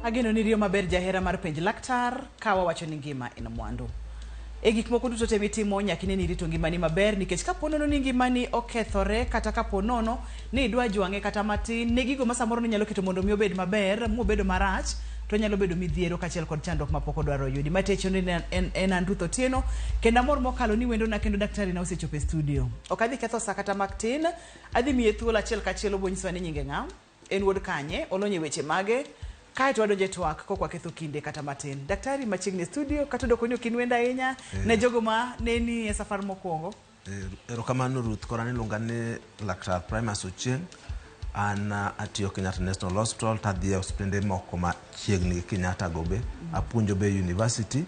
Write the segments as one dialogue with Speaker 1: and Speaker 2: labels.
Speaker 1: Ageno ni riyo maber jahera mar penj laktar kawa wacho ni ngima ina mwandu. E gik moko duto te mitimo nyaka ni rito ngimani maber nikech kapo nono ni ngimani okethore kata kapo nono ni idwa jwange kata matin ne gigo ma samoro ni nyalo keto mondo mi obed maber mu bedo marach to nyalo bedo midhiero kachiel kod chandruok mapoko dwaro yudi matecho ni en Andutho Tieno kendo amor mokalo ni wendo na kendo daktari na osechopo e studio. Okadhi ketho sa kata matin adhi miye thuolo achiel kachiel obonyiswa ni nyinge ng'a en wuod kanye olonye weche mage kai to wadonje twak kokwa ketho kinde kata matin. Daktari machiegni studio kata doko ni okin wenda ahinya ne jogo ma neni e safar mokwongo.
Speaker 2: Erokamano Ruth korani lunga ni laktar Primus Ochieng an atiyo Kenyatta National Hospital tadhi e hospitende moko ma chiegni Kenyatta gobe apuonjo be university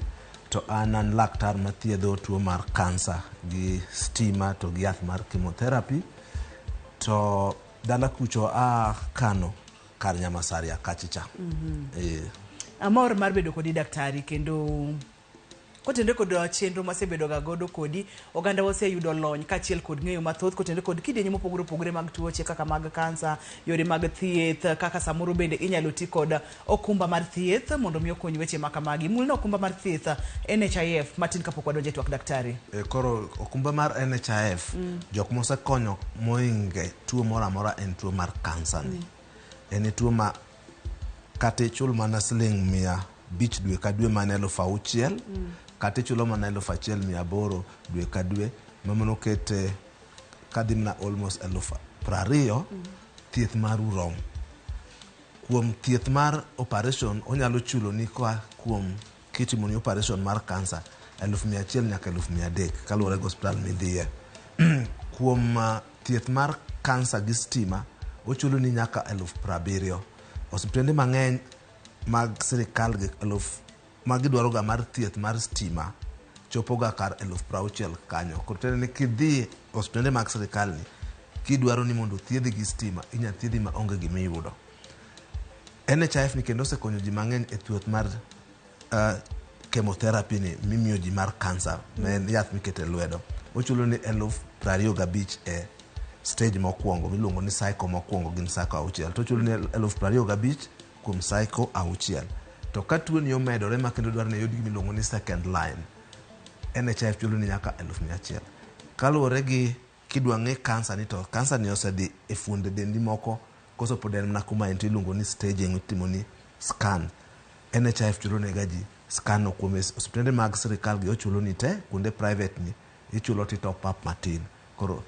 Speaker 2: to an laktar mathiedho tuo mar kansa gi stima to gi yath mar chemotherapy to dala kucho Kano kar Nyamasaria kachicha.
Speaker 1: Amor mar bedo kodi daktari kendo kotende kod chenro masebedo ga godo kodi oganda wase yudo lony kachiel kod ng'eyo mathoth kotende kod kidenyo mopogore opogore mag tuoche kaka mag kansa, yore mag thieth kaka samoro bende inyalo ti kod okumba mar thieth mondo mi okony weche makamagi. Mulno okumba mar thieth NHIF matin kapok wadonje twak daktari.
Speaker 2: Koro okumba mar NHIF jok mosekonyo moinge tuo moro amora en tuo mar kansa ni. En tuo ma kate chul mana siling 100 dwe ka dwe mana 6,000 kate chulo mana 1,800 dwe ka dwe mamano kete kadimna almost 20,000 thieth mar urom. Kuom thieth mar operation onyalo chulo ni kwa kuom kitimo ni operation mar kansa 100,000 nyaka 300,000 kaluwore gi hospital midhiye. Kuom thieth mar kansa gi stima ochulo ni nyaka 70,000. Hospitende mang'eny mag sirikal gi magidwaro ga mar thieth mar stima chopo ga kar 60,000 kanyo. Kotene ni kidhi hospitende mag sirikal ni kidwaro ni mondo thiedhi gi stima inya thiedhi ma onge gima iyudo. NHIF ni kendo osekonyo ji mang'eny e thieth mar chemotherapy ni mimiyo ji mar kansa men yath mikete lwedo. Ochulo ni 25,000 e stage mokwongo miluongo ni cycle mokwongo gin cycle 6 to chulo ni 25,000 kuom cycle 6 to ka tuo ni omedore ma kendo dwaro ni yud gimiluongo ni second line NHIF chulo ni nyaka 100,000 kaluwore gi kidwa ng'e kansa ni to kansa ni osedhi e fuonde dendi moko koso pod en mana kuma en iluongo ni staging itimo ni scan. NHIF chulo ne gaji scan no kuom hospitende mag sirikal gi ochulo ni te kuonde private ni ichulo ti top up matin. Koro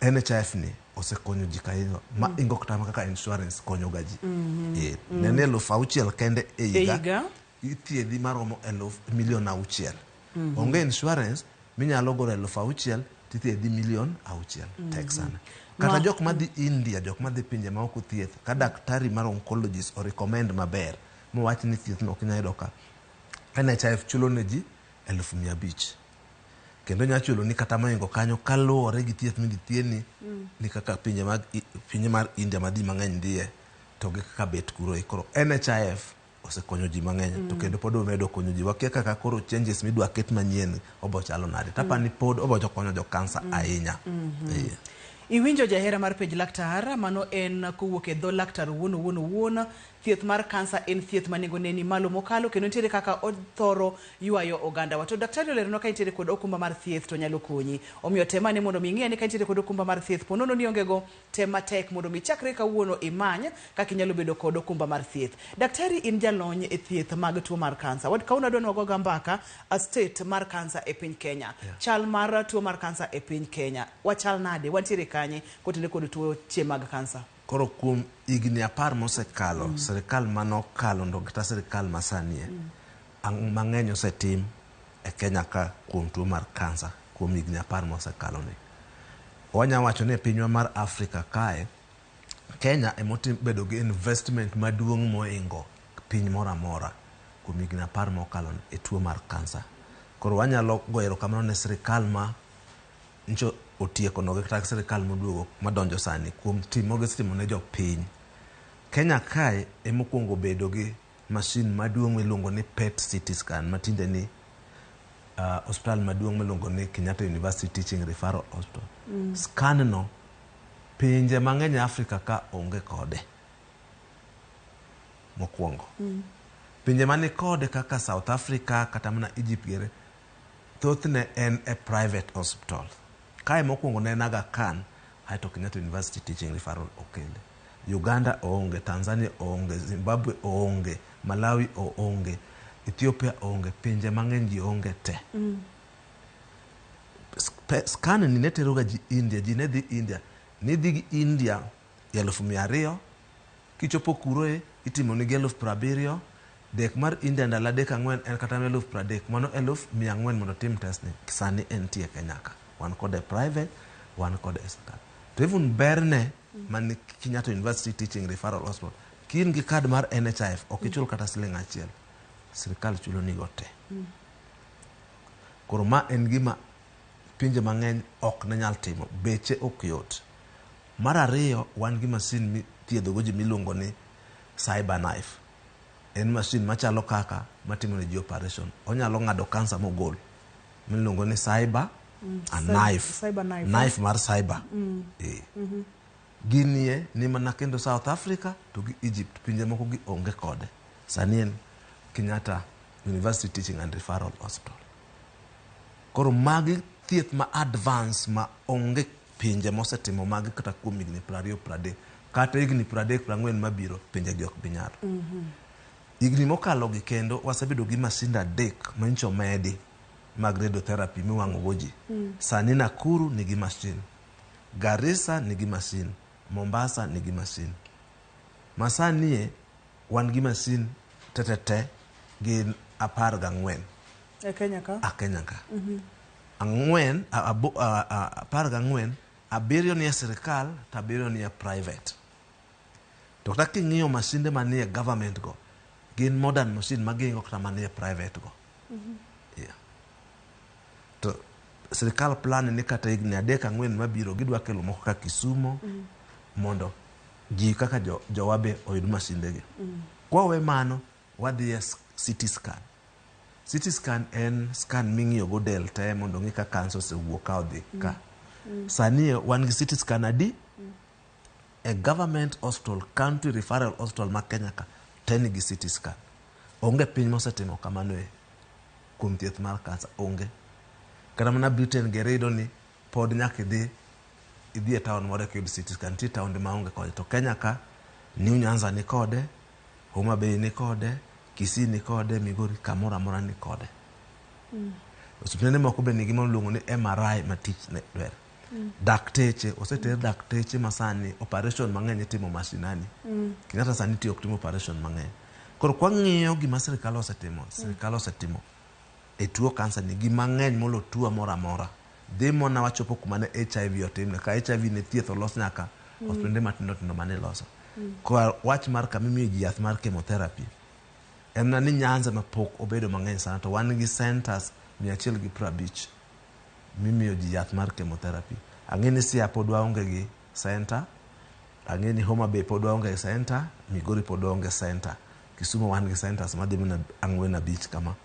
Speaker 2: NHIF ni osekonyo ji kaino ma ingo kata kaka insurance konyo gaji. Nene 6,000 kende e higa ithiedhi maromo 1,600,000. Onge insurance minyalo goro 6,000 tithiedhi 1,600,000 tek sana. Kata jok madhi India, jok madhi pinje ma ok thieth ka daktari mar oncologist o recommend maber mowach ni thieth no ok nyalo yudo ka NHIF chulo ne ji 500,000. Kendo nya chulo ni kata maingo kanyo kaluwore gi thieth midithieni ni kaka pinje mar India madhi mang'eny ndiye to gi kaka bet kuro. Koro NHIF osekonyo ji mang'eny to kendo pod omedo konyo ji. Wakia kaka koro changes midwa ket manyien obo chalo nade. Tapani pod obo konyo jo kansa ahinya.
Speaker 1: Iwinjo jahera mar penj laktar mano en kowuok e dho laktar wuon thieth mar kansa en thieth manego neni malo mokalo kendo nitiere kaka othoro yuayo oganda wa. To daktari olerno ka nitiere kod okumba mar thieth to nyalo konyi. Omiyo temane mondo mi ng'e ni ka nitiere kod okumba mar thieth ponono ni ongego tema tek mondo mi chakre kawuono imany kaka inyalo bedo kod okumba mar thieth. Daktari in jalony e thieth mag tuo mar kansa. Wad kauna dwa wago gambaka a state mar kansa e piny Kenya. Chal mar tuo mar kansa e piny Kenya. Wachal nade? Wantiere kanye kotende kod tuoche mag kansa?
Speaker 2: Koro kuom higni 10 mosekalo sirikal manokalo ndo kata sirikal masanie mang'eny osetim e Kenya ka kuom tuo mar kansa kuom higni 10 mosekalo ni. Wanya wacho ni pinywa mar Afrika kae Kenya emotim bedo gi investment maduong' moingo piny moro amora kuom higni 10 mokalo e tuo mar kansa. Koro wanyalo goyo kamano ne sirikal ma ncho otieko no kata sirikal moduogo madonjo sani kuom timo ne jo piny. Kenya kae emokuongo bedo gi machine maduong' miluongo ni PET CT scan matinde ni hospital maduong' miluongo ni Kenyatta University Teaching Referral Hospital. Scan no pinje mang'eny Afrika ka onge kode. mokwongo. Pinje mani kode kaka South Africa kata mana Egypt gere thothne en a private hospital. Kae mokwongo ne Aga Khan aito Kenyatta University Teaching Referral okele. Uganda oonge, Tanzania oonge, Zimbabwe oonge, Malawi oonge, Ethiopia oonge, pinje mang'eny ji oonge te. Scan ni neteroga ji India, ji ne dhi India. Ni dhi India 200,000, kichopo kuroe itimo ni 70,000, dek mar India ndala dek 4 en kata 30,000, mano 400,000 mondo tim test ni. Sani en tie Kenya ka. Wan kode private, wan kode scan. To even berne man Kenyatta University Teaching Referral Hospital, kin gi kad mar NHIF ok ichul kata siling achiel. Sirkal chulo ni gote. Koro ma en gima pinje mang'eny ok ne nyal timo, beche ok yot. Mar ariyo, wan gi masin mi thiedho go ji miluongo ni cyber knife. En masin machalo kaka matimo ne ji operation. Onyalo ng'ado kansa mogol. Miluongo ni cyber a knife. Knife mar cyber. Ginie ni mana kendo South Africa to gi Egypt, pinje moko gi onge kode. Sani en Kenyatta University Teaching and Referral Hospital. Koro magi thieth ma advance ma onge pinje mosetimo magi kata kuom higni 20-30 kata higni 30-40 mabiro pinje gi ok binyalo. Higni mokalo gi kendo wasebedo gi masinde 3 mancho medi mag radiotherapy miwang'o go ji. Sani Nakuru nigi masin, Garissa nigi masin, Mombasa nigi masin. Masanie wan gi masin tetete gi 14
Speaker 1: e Kenya ka.
Speaker 2: Kenya ka. 14, 7 ni sirkal, 7 ni private. To kata king'iyo masinde manie government go, gin modern machine magingo kata manie private go. To sirkal plan ni kata higni 3-4 mabiro gidwa kelo moko ka Kisumo mondo ji kaka jowabe oyud masinde gi. Kwa we mano wadhi CT scan. CT scan en scan ming'iyo go del te mondo ng'i ka kansa osewuok ka odhi ka. Sani wan gi CT scan adi a government hospital, county referral hospital ma Kenya ka teni gi CT scan. Onge piny mosetimo kamano kuom thieth mar kansa, onge. Kata mana Britain geredo ni pod nyaka idhi e town moro kiyud CT scan, ti town ma onge kode. To Kenya ka New Nyanza ni kode, Homa Bay ni kode, Kisii ni kode, Migori, kamora mora ni kode. Osiptende moko be nigi miluongo ni MRI matich ne dwer. Dakteche, oseter dakteche masani operation mang'eny itimo masinani. Kenyatta sani tiyo timo operation mang'eny. Koro kwa ng'iyo gima sirkal osetimo e tuo kansa ni gima ng'eny molo tuo mora mora. Dhi mona wachopo kuma ne HIV otimne, ka HIV ne thieth olos nyaka osiptende matindo mane loso. Kwa wach mar kamimiyo ji yath mar chemotherapy, en na ni Nyanza mapok obedo mang'eny sana, to wan gi centers 150 mimiyo ji yath mar chemotherapy. Ang'e ni Siaya pod waonge gi center, ang'e ni Homa Bay pod waonge gi center, Migori pod waonge center, Kisumu wan gi centers madhi mana 4-5 kama.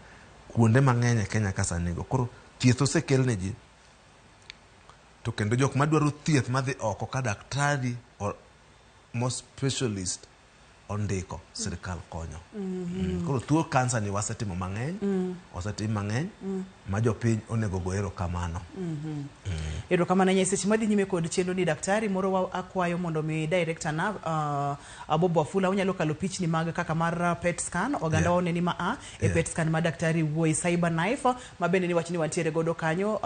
Speaker 2: Kuonde mang'eny e Kenya ka sani go. Koro thieth osekel ne ji. To kendo jok madwaro thieth madhi oko ka daktari or more specialist ondiko, sirkal konyo. Koro tuo kansa ni wasetimo mang'eny, osetim mang'eny, ma jopiny onego go erokamano.
Speaker 1: Erokamano nye seche madhi nyime kod chenro ni daktari moro akwayo mondo mi director na Abobo Wafula onyalo kalo pichni mag kaka mar PET scan oganda one ni ma PET scan ma daktari wuoi cyber knife mabende ni wachni wantiere godo kanyo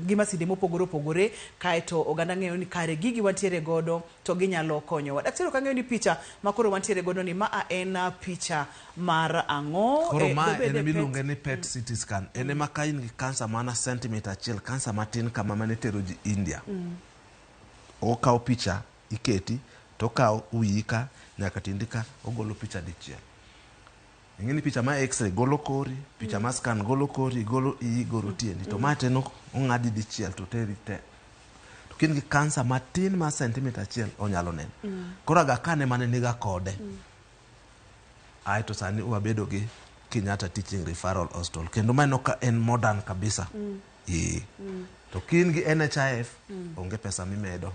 Speaker 1: gima sinde mopogore kaeto oganda ng'eyo ni kare gigi wantiere godo to ginyalo konyo. Daktari kang'eyo ni picha makoro wantiere godo ni ma en picha mar ang'o.
Speaker 2: Koro ma en milonge ni PET CT scan. Ene ma ka in gi kansa mana centimeter achiel, kansa matin kama mane tero ji India. Okaw picha iketi, to kaw uyika nyaka tindika ogolo picha dichiel. Ing'eni picha ma x-ray golo kori, picha ma scan golo kori, golo iyi, golo tiendi. To ma teno ong'adi dichiel to teri te. To kin gi kansa matin ma centimeter achiel onyalo neno. Koro Aga Khan mane niga kode. Aito sani wabedo gi Kenyatta Teaching Referral Hospital. Kendo mano ka en modern kabisa. To kin gi NHIF onge pesa mimedo.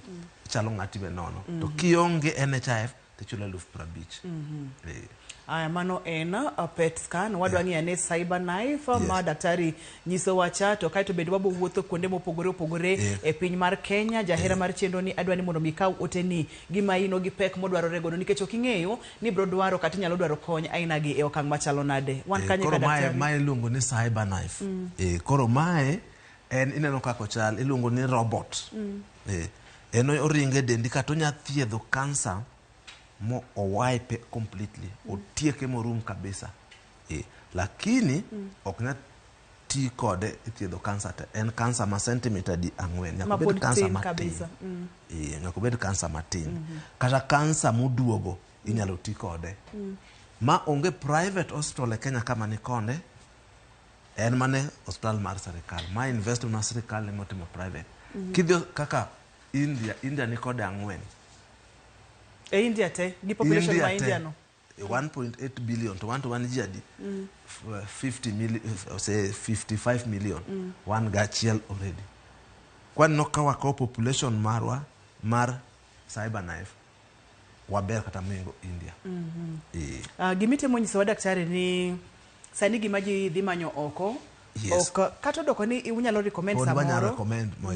Speaker 2: Chalo ng'ati be nono. To kionge NHIF ichulo 50,000.
Speaker 1: Aya, mano en PET scan wadwa ng'iyo ane cyber knife ma daktari nyiso wacha to kaito bende wabo wuotho kuonde mopogore opogore e piny mar Kenya. Jahera mar chenro ni adwa ni mondo mikaw oteni gima ino gi pek modwarore godo nikech ok ing'eyo ni bro dwaro kata inyalo dwaro kony aina gi e okang' machalo nade. Wan kanye ka daktari.
Speaker 2: Koro mae iluongo ni cyber knife. Koro mae en ineno kako chal iluongo ni robot. En oringe dendi kata onya thiedho kansa mo owipe completely, otieke morum kabisa. Lakini ok na ti kode ithiedho kansa te. En kansa ma centimeter di 4. Nyaka bed kansa matin. Nyaka bed kansa matin. Kata kansa moduogo inyalo ti kode. Ma onge private hospital e Kenya kama ni konde. En mane hospital mar serikal. Ma investment mar serikal ne motimo private. Kidhi kaka India ni kode 4.
Speaker 1: India te, di population ma India no?
Speaker 2: 1.8 billion to 1 year di 50 million, say 55 million. One gachiel already. Kwan no kawa ko population marwa mar cyber knife waber kata mengo India.
Speaker 1: Gimite mo nyiso daktari ni sani gima ji dhi manyo oko. Ok kata doko ni unyalo recommend samoro.
Speaker 2: Pod wanya recommend mo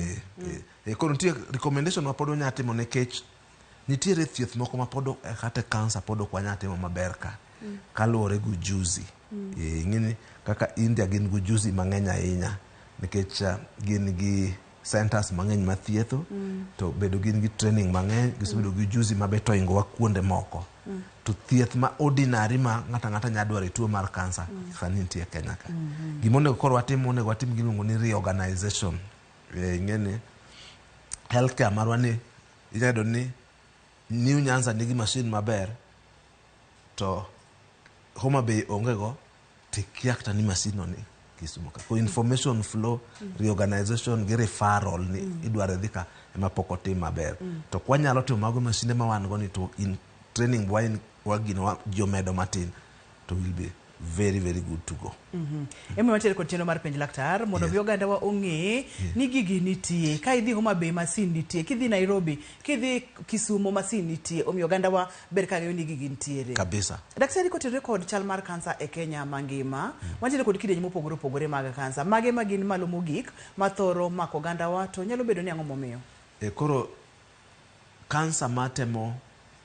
Speaker 2: koro nitie recommendation ma pod wanya timo nekech nitiere thieth moko ma pod kata kansa pod ok wanya timo maber ka kaluwore gi ujuzi. Ng'ini kaka India gin gi ujuzi mang'eny ahinya nikech gin gi centers mang'eny ma thietho to bedo gin gi training mang'eny gisebedo gi ujuzi mabeto ingowa kuonde moko. To thieth ma ordinary ma ng'ata nya dwaro tuo mar kansa sani nitie Kenya ka. Gimonego koro watim giluongo ni reorganization. Ng'eni healthcare marwa ni iyudo ni New Nyanza nigi machine maber to Homa Bay onge go tikia kata ni machine ni Kisumu ka. Ko information flow reorganization gi referral ni idwaro dhika ema poko tim maber. To kwanyalo timo mago machine ma wan go ni to in training wagino jomedo matin to will be very very good to go.
Speaker 1: Ema matere kod chenro mar penj laktar mondo bi oganda wa ong'e ni gigi nitie. Ka idhi Homa Bay masin nitie, kidhi Nairobi, kidhi Kisumu masin nitie. Omiyo oganda wa ber ka ng'eyo ni gigi nitiere.
Speaker 2: Kabisa.
Speaker 1: Daktari kotere kod chal mar kansa e Kenya mangima, wantiere kod kidienje mopogore opogore mag kansa. Mage magin malo mogik mathoro mako oganda wa to nyalo bedo ni ang'o momiyo.
Speaker 2: Koro kansa matemo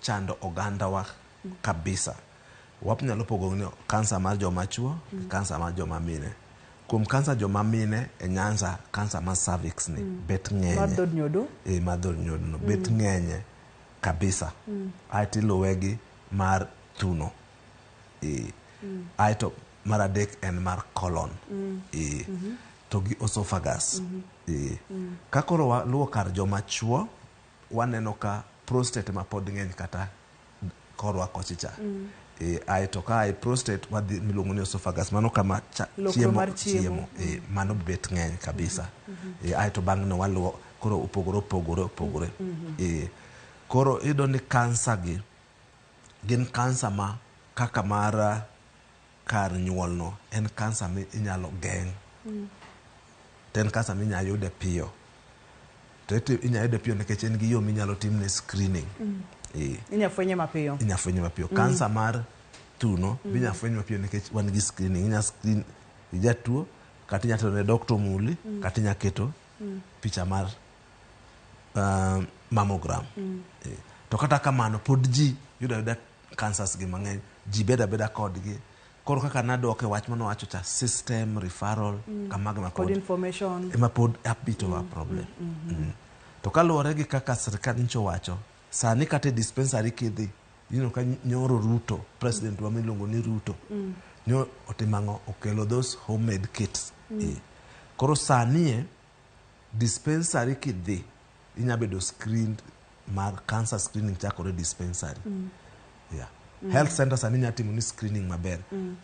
Speaker 2: chando oganda wa kabisa. Wapnyalo pogo ni kansa mar joma chuo, kansa mar joma mine. Kuom kansa joma mine e Nyanza kansa mar cervix ni bet ng'enye.
Speaker 1: Madhod nyodo?
Speaker 2: Madhod nyodo no bet ng'enye kabisa. Aito iluwegi mar thuno. Aito mar adek en mar colon. To gi esophagus. Kakoro waluwo kar joma chuo waneno ka prostate ma pod ng'eny kata korwa kochicha. Aito ka prostate wadhi miluongo ni esophagus mano kama chiemo mano bet ng'eny kabisa. Aito bang' no waluwo koro opogore. Koro ido ni kansa gi gin kansa ma kaka mar kar nyuol no en kansa mi inyalo geng'. Ten kansa mi inyalo yude piyo. To inyalo yude piyo nikech en gi yo minyalo timne screening.
Speaker 1: Inyafwenye mapiyo.
Speaker 2: Kansa mar thuno inyafwenye mapiyo nikech wan gi screening. Inya screen jatuo kata inya tero ne doctor muli kata inya keto picha mar mammogram. To kata kamano pod ji yuda cancers gi mang'eny. Ji beda kodgi. Koro kaka nadoke wach mano wacho cha system referral kamaga ma
Speaker 1: pod information
Speaker 2: ema pod a bit of a problem. To kaluwore gi kaka sirkal ncho wacho sani kata dispensary kidhi ka nyoro Ruto president wa miluongo ni Ruto nyo otimango okelo those homemade kits. Koro sani dispensary kidhi inya bedo screened mar cancer screening chakore dispensary. Health centers sani nya timo ni screening maber.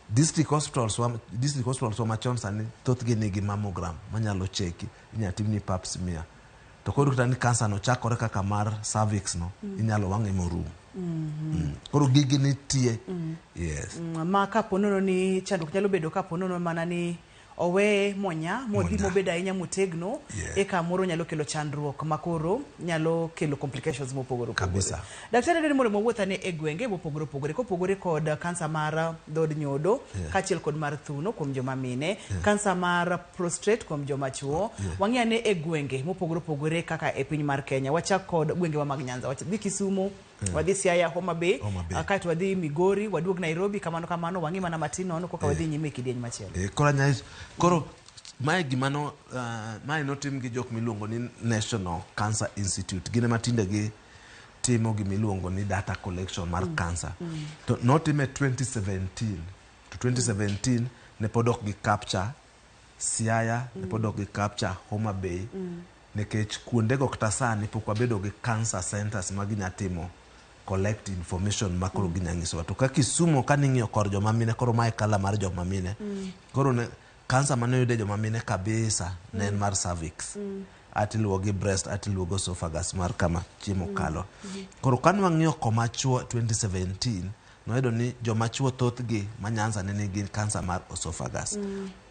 Speaker 2: District hospitals wa machon sani thothgi nigi mammogram manyalo cheki inya tim ni pap smear. To koro kata ni kansa no chakore kaka mar cervix no inyalo wang'e morum. Koro gigi nitie. Yes.
Speaker 1: Ma kaponono ni chandruok nyalo bedo kaponono mana ni owe monya modhi mobeda ahinya motegno
Speaker 2: Yeah.
Speaker 1: eka moro nyalo kelo chandruok makoro nyalo kelo complications mopogore
Speaker 2: Kabisa.
Speaker 1: daktari deni moro mowuothane e gwenge mopogore opogore kopogore kod kansa mar dhod nyodo kaachiel kod mar thuno kuom joma mine kansa mar prostate kuom joma chuo wang'iyane e gwenge mopogore opogore kaka e piny mar Kenya. Wachak kod gwengewa mag Nyanza, wadhi Kisumu, wadhi Siaya, Homa Bay, kaeto wadhi Migori, waduog Nairobi, kamano wang'i mana matin nono koka wadhi nyime kidieny machielo.
Speaker 2: Koro mae gimano mae notim gi jok miluongo ni National Cancer Institute. Gine matinde gi timo gimiluongo ni data collection mar cancer. To notime 2017. To 2017 ne podok gi capture Siaya, ne podok gi capture Homa Bay. Nekech kuondego kata sani pok wabedo gi cancer centers ma ginyatimo collect information makoro ginyanyisowa. To ka Kisumo kaning'iyo kor joma mine, koro mae kala mar joma mine. Koro ne cancer mane yude joma mine kabisa ne en mar cervix. Atiluwo gi breast, atiluwo go esophagus mar kama chiemo kalo. Koro kanwang'iyo koma chuo 2017 noyudo ni joma chuo thothgi ma Nyanza ne nigi cancer mar esophagus.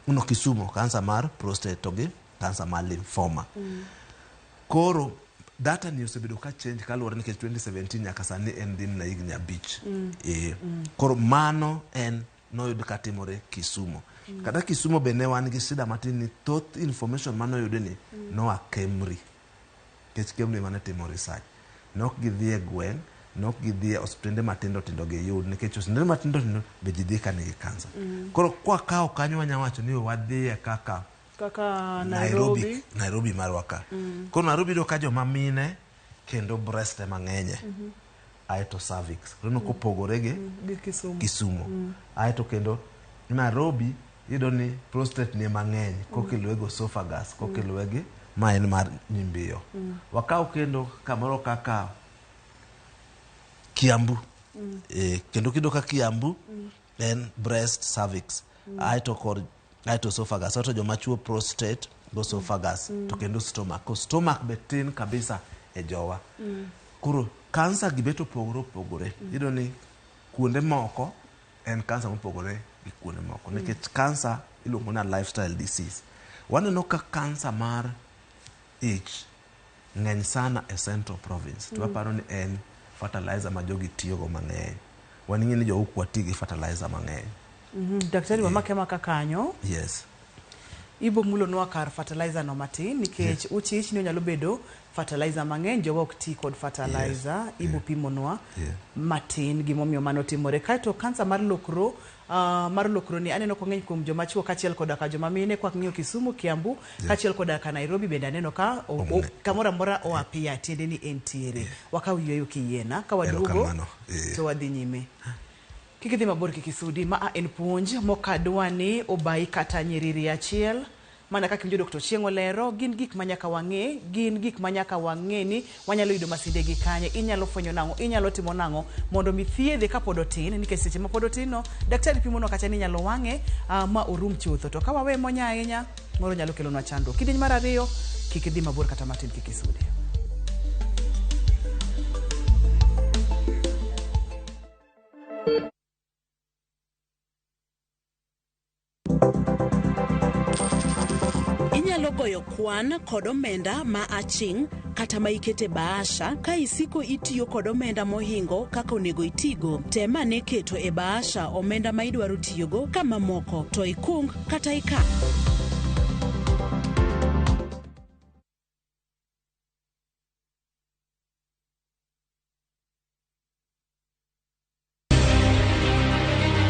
Speaker 2: Uno Kisumo cancer mar prostate to gi cancer mar lymphoma. Koro data ni osebedo ka change kaluwore nikech 2017 nyaka sani en din na higni 5. Koro mano en noyud katimore Kisumo. Kata Kisumo be ne wan gi shida matin ni thoth information manoyude ni noa Kemri. Kech Kemri mane timo research. Nok gidhi e gweng', nok gidhi e hospitende matindo tindo gi yud nikech hospitende matindo tindo be ji dhi ka nigi cancer. Koro kwa kao kanyo wanyawacho ni wadhi e kaka Nairobi marwaka. Koro Nairobi do ka joma mine kendo breast mang'enye. Aeto cervix. Koro kopogore gi Kisumo. Aeto kendo Nairobi yudo ni prostate ni mang'eny kokelo ego esophagus, kokelo egi ma en mar nyimbiyo. Wakao kendo kamoro kaka Kiambu. Kendo kido ka Kiambu en breast, cervix. Aeto esophagus, aeto joma chuo prostate go esophagus, to kendo stomach. Ko stomach be tin kabisa e jowa. Koro cancer gibeto opogore. Yudo ni kuonde moko en cancer mopogore gi kuonde moko. Nikech cancer iluongo na lifestyle disease. Waneno ka cancer mar ich ng'eny sana e Central Province. To waparo ni en fertilizer ma jogi tiyogo mang'eny. Waning'e ni jo ukwa ti gi fertilizer mang'eny.
Speaker 1: Daktari wamake maka kanyo.
Speaker 2: Yes.
Speaker 1: Ibo mulo nwa kar fertilizer no matin nikech uchich ni onyalo bedo fertilizer mang'eny jogo ok ti kod fertilizer. Ibo pimo nwa matin gimomiyo mano timore. Kaeto cancer mar lokro ni aneno kong'eny kuom joma chuo kachiel koda ka joma mine kwa ng'iyo Kisumu, Kiambu, kachiel koda ka Nairobi bende aneno ka kamora mora o apia tiende ni entiere. Wakaw yweyo kiyiena ka waduogo to wadhi nyime. Kikidhi mabor kikisudi ma en puonj mokadwa ni obai kata nyiriri achiel mana kaka winjo Dr. Chieng' olero gin gik manyaka wang'e ni wanyalo yudo masinde gi kanye, inyalo fwenyo nang'o, inyalo timo nang'o mondo mi thiedhe ka pod otin nikech seche ma pod otin no daktari pimo no kacha ni nyalo wang'e ma orum chutho to ka wawe monya ahinya moro nyalo kelo na chando. Kidieny mar ariyo kikidhi mabor kata matin kikisudi.
Speaker 3: Inyalo goyo kwan kod omenda ma aching' kata ma ikete bahasha ka isiko itiyo kod omenda mohingo kaka onego itigo. Tema ne keto e bahasha omenda ma idwaro tiyogo kama moko to ikung kata ika.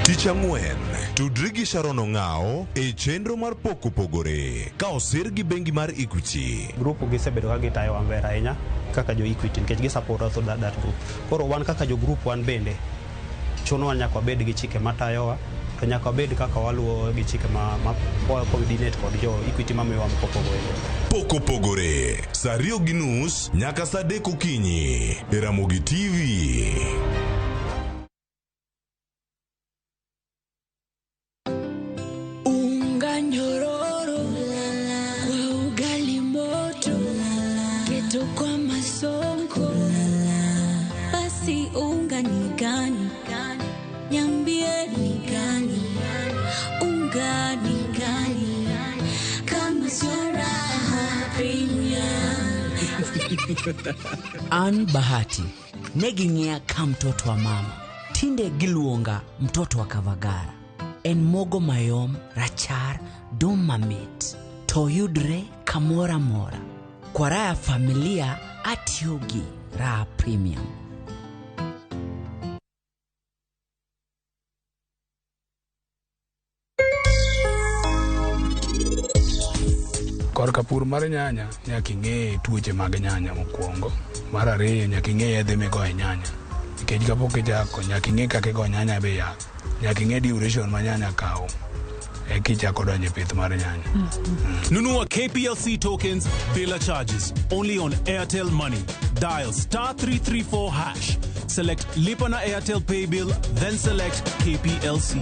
Speaker 4: Tich ang'wen, tudri gi Sharon Ong'ao e chenro mar poko pogore ka osir gi bengi mar Equity.
Speaker 5: Grupo gisebedo ka gitayo maber ahinya kaka jo Equity nikech gisupport us that group. Koro wan kaka jo group wan bende chuno nyaka wabed gi chike matayowa, to nyaka wabed kaka waluwo gi chike ma coordinate kod jo Equity mamiyowa poko pogore.
Speaker 4: Poko pogore, saa 2:30 nyaka saa 3 okinyi e Ramogi TV.
Speaker 6: Nyambie ni gani, unga ni gani. An Bahati, neging'ia ka mtoto wa mama. Tinde giluonga mtoto wa Kavagara. En mogo mayom, rachar, dum mamit. To yudre kamora mora. Kwa raya familia atiogi raha premium.
Speaker 7: Korka pur mar nyanya nyaka ing'e tuoche mag nyanya mokwongo. Mar ariyo nyaka ing'e yedhe migoyo nyanya. Nikech kapok ichako nyaka ing'e kaka igo nyanya be yath. Nyaka ing'e duration ma nyanya kawo. Kichako donjo e pith mar nyanya.
Speaker 8: Nunua KPLC tokens bila charges only on Airtel Money. Dial *334#. Select Lipa na Airtel Pay Bill, then select KPLC.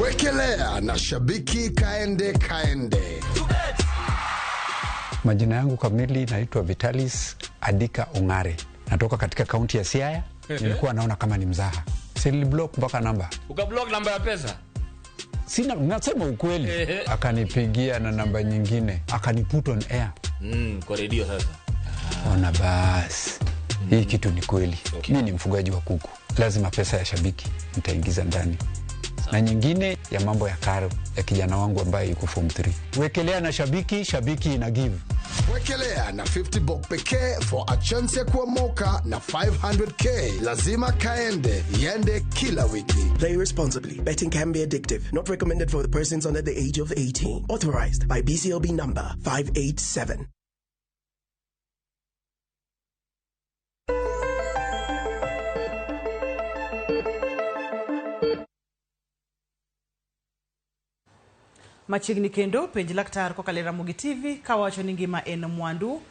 Speaker 9: Wekelea na shabiki kaende.
Speaker 10: Majina yangu kamili naitwa Vitalis Adika Ongare. Natoka katika kaunti ya Siaya. Nilikuwa naona kama ni mzaha. Niliblock mpaka namba.
Speaker 11: Ukablock namba ya pesa?
Speaker 10: Sina, nasema ukweli. Akanipigia na namba nyingine. Akaniput on air.
Speaker 11: Kwa radio sasa.
Speaker 10: Ona basi. Hii kitu ni kweli. Mimi ni mfugaji wa kuku. Lazima pesa ya shabiki nitaingiza ndani. Na nyingine ya mambo ya karo ya kijana wangu ambaye yuko form 3. Wekelea na shabiki ina give.
Speaker 9: Wekelea na 50 bob pekee for a chance ya kuomoka na 500k. Lazima kaende, yende kila wiki.
Speaker 12: Play responsibly. Betting can be addictive. Not recommended for the persons under the age of 18. Authorized by BCLB number 587.
Speaker 1: Machiegni kendo penj laktar kokalo Ramogi TV kawacho ni ngima en mwandu.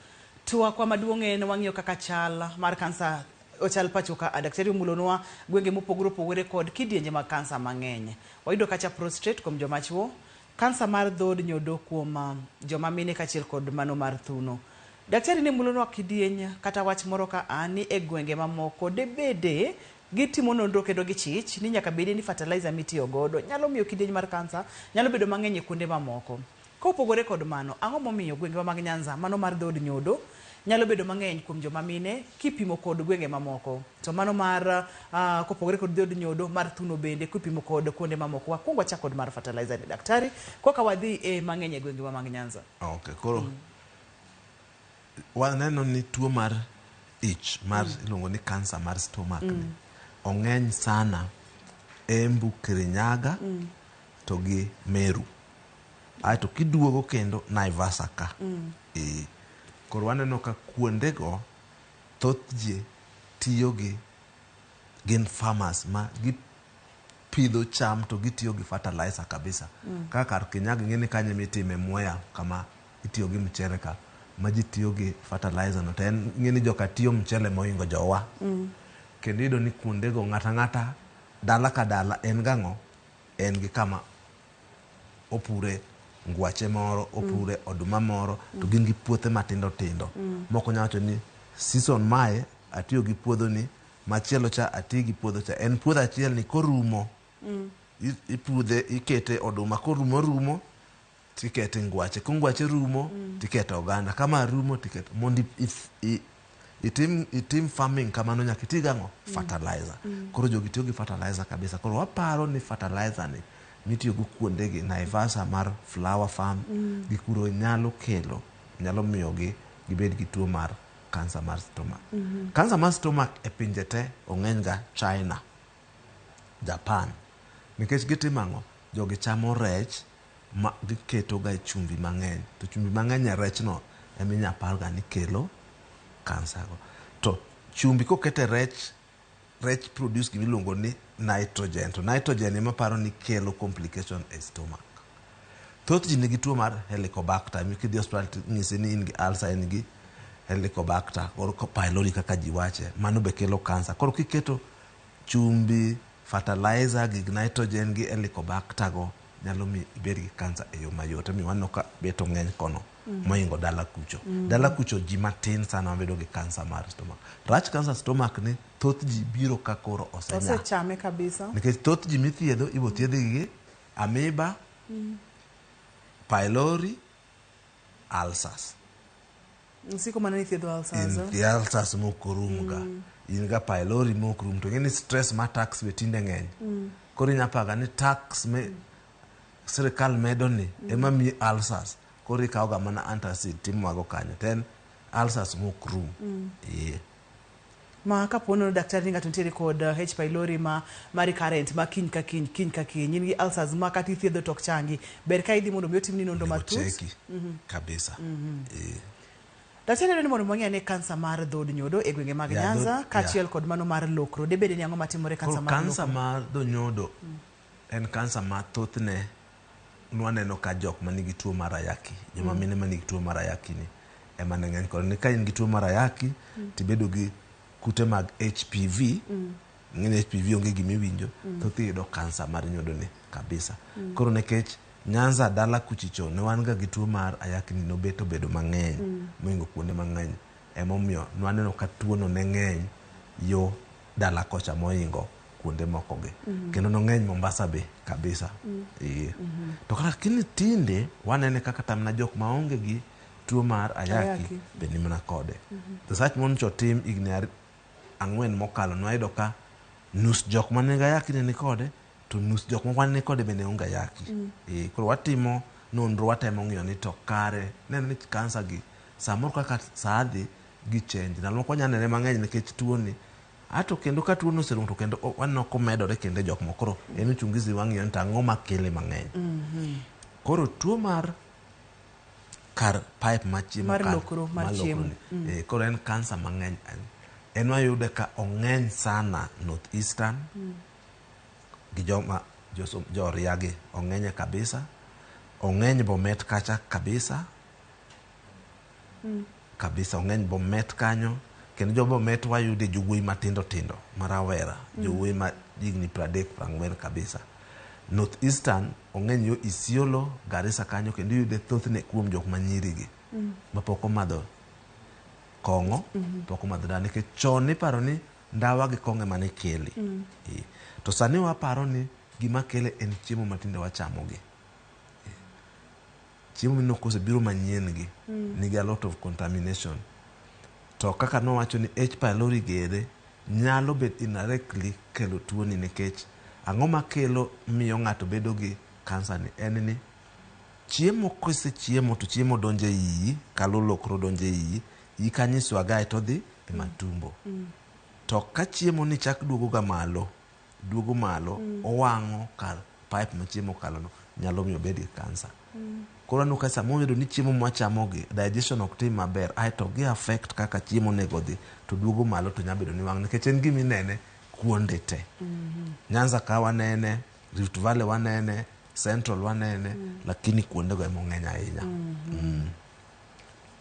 Speaker 1: Tua kwa maduong' en wang'iyo kaka chal mar kansa ochal pacho ka daktari mulonwa gwenge mopogore opogore kod kidienje mag kansa mang'eny. Wayudo kacha prostate kuom joma chuo, kansa mar dhod nyodo kuom joma mine kachiel kod mano mar thuno. Daktari ne mulonwa kidieny kata wach moro ka ani e gwenge mamoko de bede gitimo nonro kendo gichich ni nyaka bede ni fertilizer mitiyo godo nyalo miyo kidieny mar kansa nyalo bedo mang'eny e kuonde mamoko. Kopogore kod mano, ang'o momiyo gwenge mag Nyanza mano mar dhod nyodo nyalo bedo mang'eny kuom joma mine kipimo kod gwenge mamoko? To mano mar kopogore kod dhod nyodo mar thuno bende kipimo kod kuonde mamoko. Wakwongo wachak kod mar fertilizer ni daktari koka wadhi e mang'eny e gwenge mag Nyanza.
Speaker 2: Okay, koro waneno ni tuo mar ich mar ilongo ni kansa mar stomach ni ong'eny sana Embu, Kirinyaga to gi Meru. Aito kiduogo kendo Naivasha ka. Koro waneno ka kuondego thoth ji tiyo gi gin farmers ma gipidho cham to gitiyo gi fertilizer kabisa. Kaka kar Kirinyaga ng'eni kanye mitime muya kama itiyo gi mchere ka ma ji tiyo gi fertilizer no. To en ng'eni joka tiyo mchele moingo jowa. Kendo iyudo ni kuondego ng'ata dala ka dala en gang'o en gi kama opure ngwache moro, opure oduma moro, to gin gi puothe matindo tindo. Moko nyawacho ni season mae atiyo gi puodho ni, machielo cha atiyo gi puodho cha. En puodho achiel ni korumo ipudhe ikete oduma, korumo tikete ngwache, kungwache rumo tikete oganda, kama rumo tikete mondi itim farming kama no nyaka iti gang'o fertilizer. Koro jogi tiyo gi fertilizer kabisa. Koro waparo ni fertilizer ni mitiyo go kuonde gi Naivasha mar flower farm gi kuro nyalo miyo gibed gi tuo mar kansa mar stomach. Kansa mar stomach e pinje te ong'eny ga China, Japan, nikech gitimang'o jogi chamo rech ma giketo ga chumbi mang'eny, to chumbi mang'eny e rech no eminya parga ni kelo kansa go. To chumbi kokete rech produce gimiluongo ni nitrogen, to nitrogen ema paro ni kelo complication e stomach. Thoth ji nigi tuo mar Helicobacter, mikidhi hospital ng'isi ni in gi ulcer, in gi Helicobacter or pylori kaka ji wache, mano be kelo kansa. Koro kiketo chumbi, fertilizer gi nitrogen gi Helicobacter go nyalo mi ibed gi kansa e yo mayot. Mi waneno ka beto ng'eny kono moingo dala kucho. Dala kucho ji matin sana wabedo gi kansa mar stomach. Rach kansa stomach ni thoth ji biro ka koro osenya.
Speaker 1: Osechame kabisa.
Speaker 2: Nikech thoth ji mithiedho ibo thiedhi gi amoeba, pylori, ulcers.
Speaker 1: Siko mana ni thiedho ulcers.
Speaker 2: Ulcers mokorumga. In ga pylori mokrum to ngeni stress ma tax betinde ng'eny. Koro inyapaga ni tax me sirikal medo ni ema mi ulcers. Koro ikaw ga mana antacid timwago kanyo. Ten ulcers mokrum.
Speaker 1: Ma kapono daktari ngato ntiere kod H pylori ma recurrent ma kiny ka kiny in gi ulcers ma kati thiedho tok changi ber ka idhi mondo mi otimni nondo matut
Speaker 2: kabisa.
Speaker 1: Daktari ni mondo mang'e ne kansa mar dhod nyodo e gwenge mag Nyanza kachiel kod mano mar lokro de bede ni ang'o matimore kansa mar lokro.
Speaker 2: Kansa mar dhod nyodo en kansa ma thothne nwaneno ka jok manigi tuo mar ayaki, joma mine manigi tuo mar ayaki ni ema ne ng'eny kod ni ka in gi tuo mar ayaki tibedo gi kute mag HPV, ng'ene HPV onge gimiwinjo, thoth iyudo kansa mar nyodo ni kabisa. Koro nekech Nyanza dala kuchicho ne wan ga gi tuo mar ayaki ni nobeto bedo mang'eny moingo kuonde mang'eny, emomiyo nwaneno ka tuo no ne ng'eny yo dala kocha moingo kuonde moko ge. Kendo no ng'eny Mombasa be kabisa. To kata kini tinde wanene kaka tamna jok maonge gi tuo mar ayaki be ni mana kode. Research mon chotim igni 4 mokalo nwayudo ka nus jok manenga ayaki ni kode to nus jok moko ni kode bende onge ayaki. Koro watimo nonro watemo ng'iyo ni to kare neno ni kansa gi samoro kaka saadhi gi change. Nalo moko nyanene mang'eny nikech tuo ni ato kendo ka tuo no serum to kendo wanno komedore kendo jok moko. Koro en uchungizi wang'iyo ni ang'o makele mang'eny. Koro tuo mar kar pipe machiemo
Speaker 1: mar lokro mar chiemo.
Speaker 2: Koro en kansa mang'eny. En wayude ka ong'eny sana North Eastern gi joma joriagi ong'enye kabisa. Ong'eny Bomet kacha kabisa. Kabisa ong'eny Bomet kanyo. Kendo jo Bomet wayude jowuoyi matindo tindo marawera, jowuoyi ma higni 30-40 kabisa. North Eastern ong'eny yo Isiolo, Garissa kanyo kendo yude thothne kuom jok manyirigi mapok omadho kong'o, pok omadho dawa nikech chon niparo ni ndawa gi kong'o ema ne kele. To sani waparo ni gima kele en chiemo matinde wachamogi. Chiemo mino kosebiro manyien gi nigi a lot of contamination. To kaka nowacho ni H pylori gere nyalo bet indirectly kelo tuo ni nikech ang'o makelo miyo ng'ato bedo gi kansa ni en ni chiemo kose chiemo to chiemo donje iyi, kalo lokro donje iyi kanyiswaga to dhi e matumbo. To ka chiemo ni chak duogo malo, owang'o kar pipe ma chiemo kalo no, nyalo miyo bed gi kansa. Koro no kasa mo bedo ni chiemo mwachamo gi digestion ok tim maber, ai to gi affect kaka chiemo nego dhi to duogo malo to nya bedo ni wang' nikech en gimi nene kuonde te. Nyanza ka wanene, Rift Valley wanene, Central wanene, lakini kuonde go emong'eny ahinya.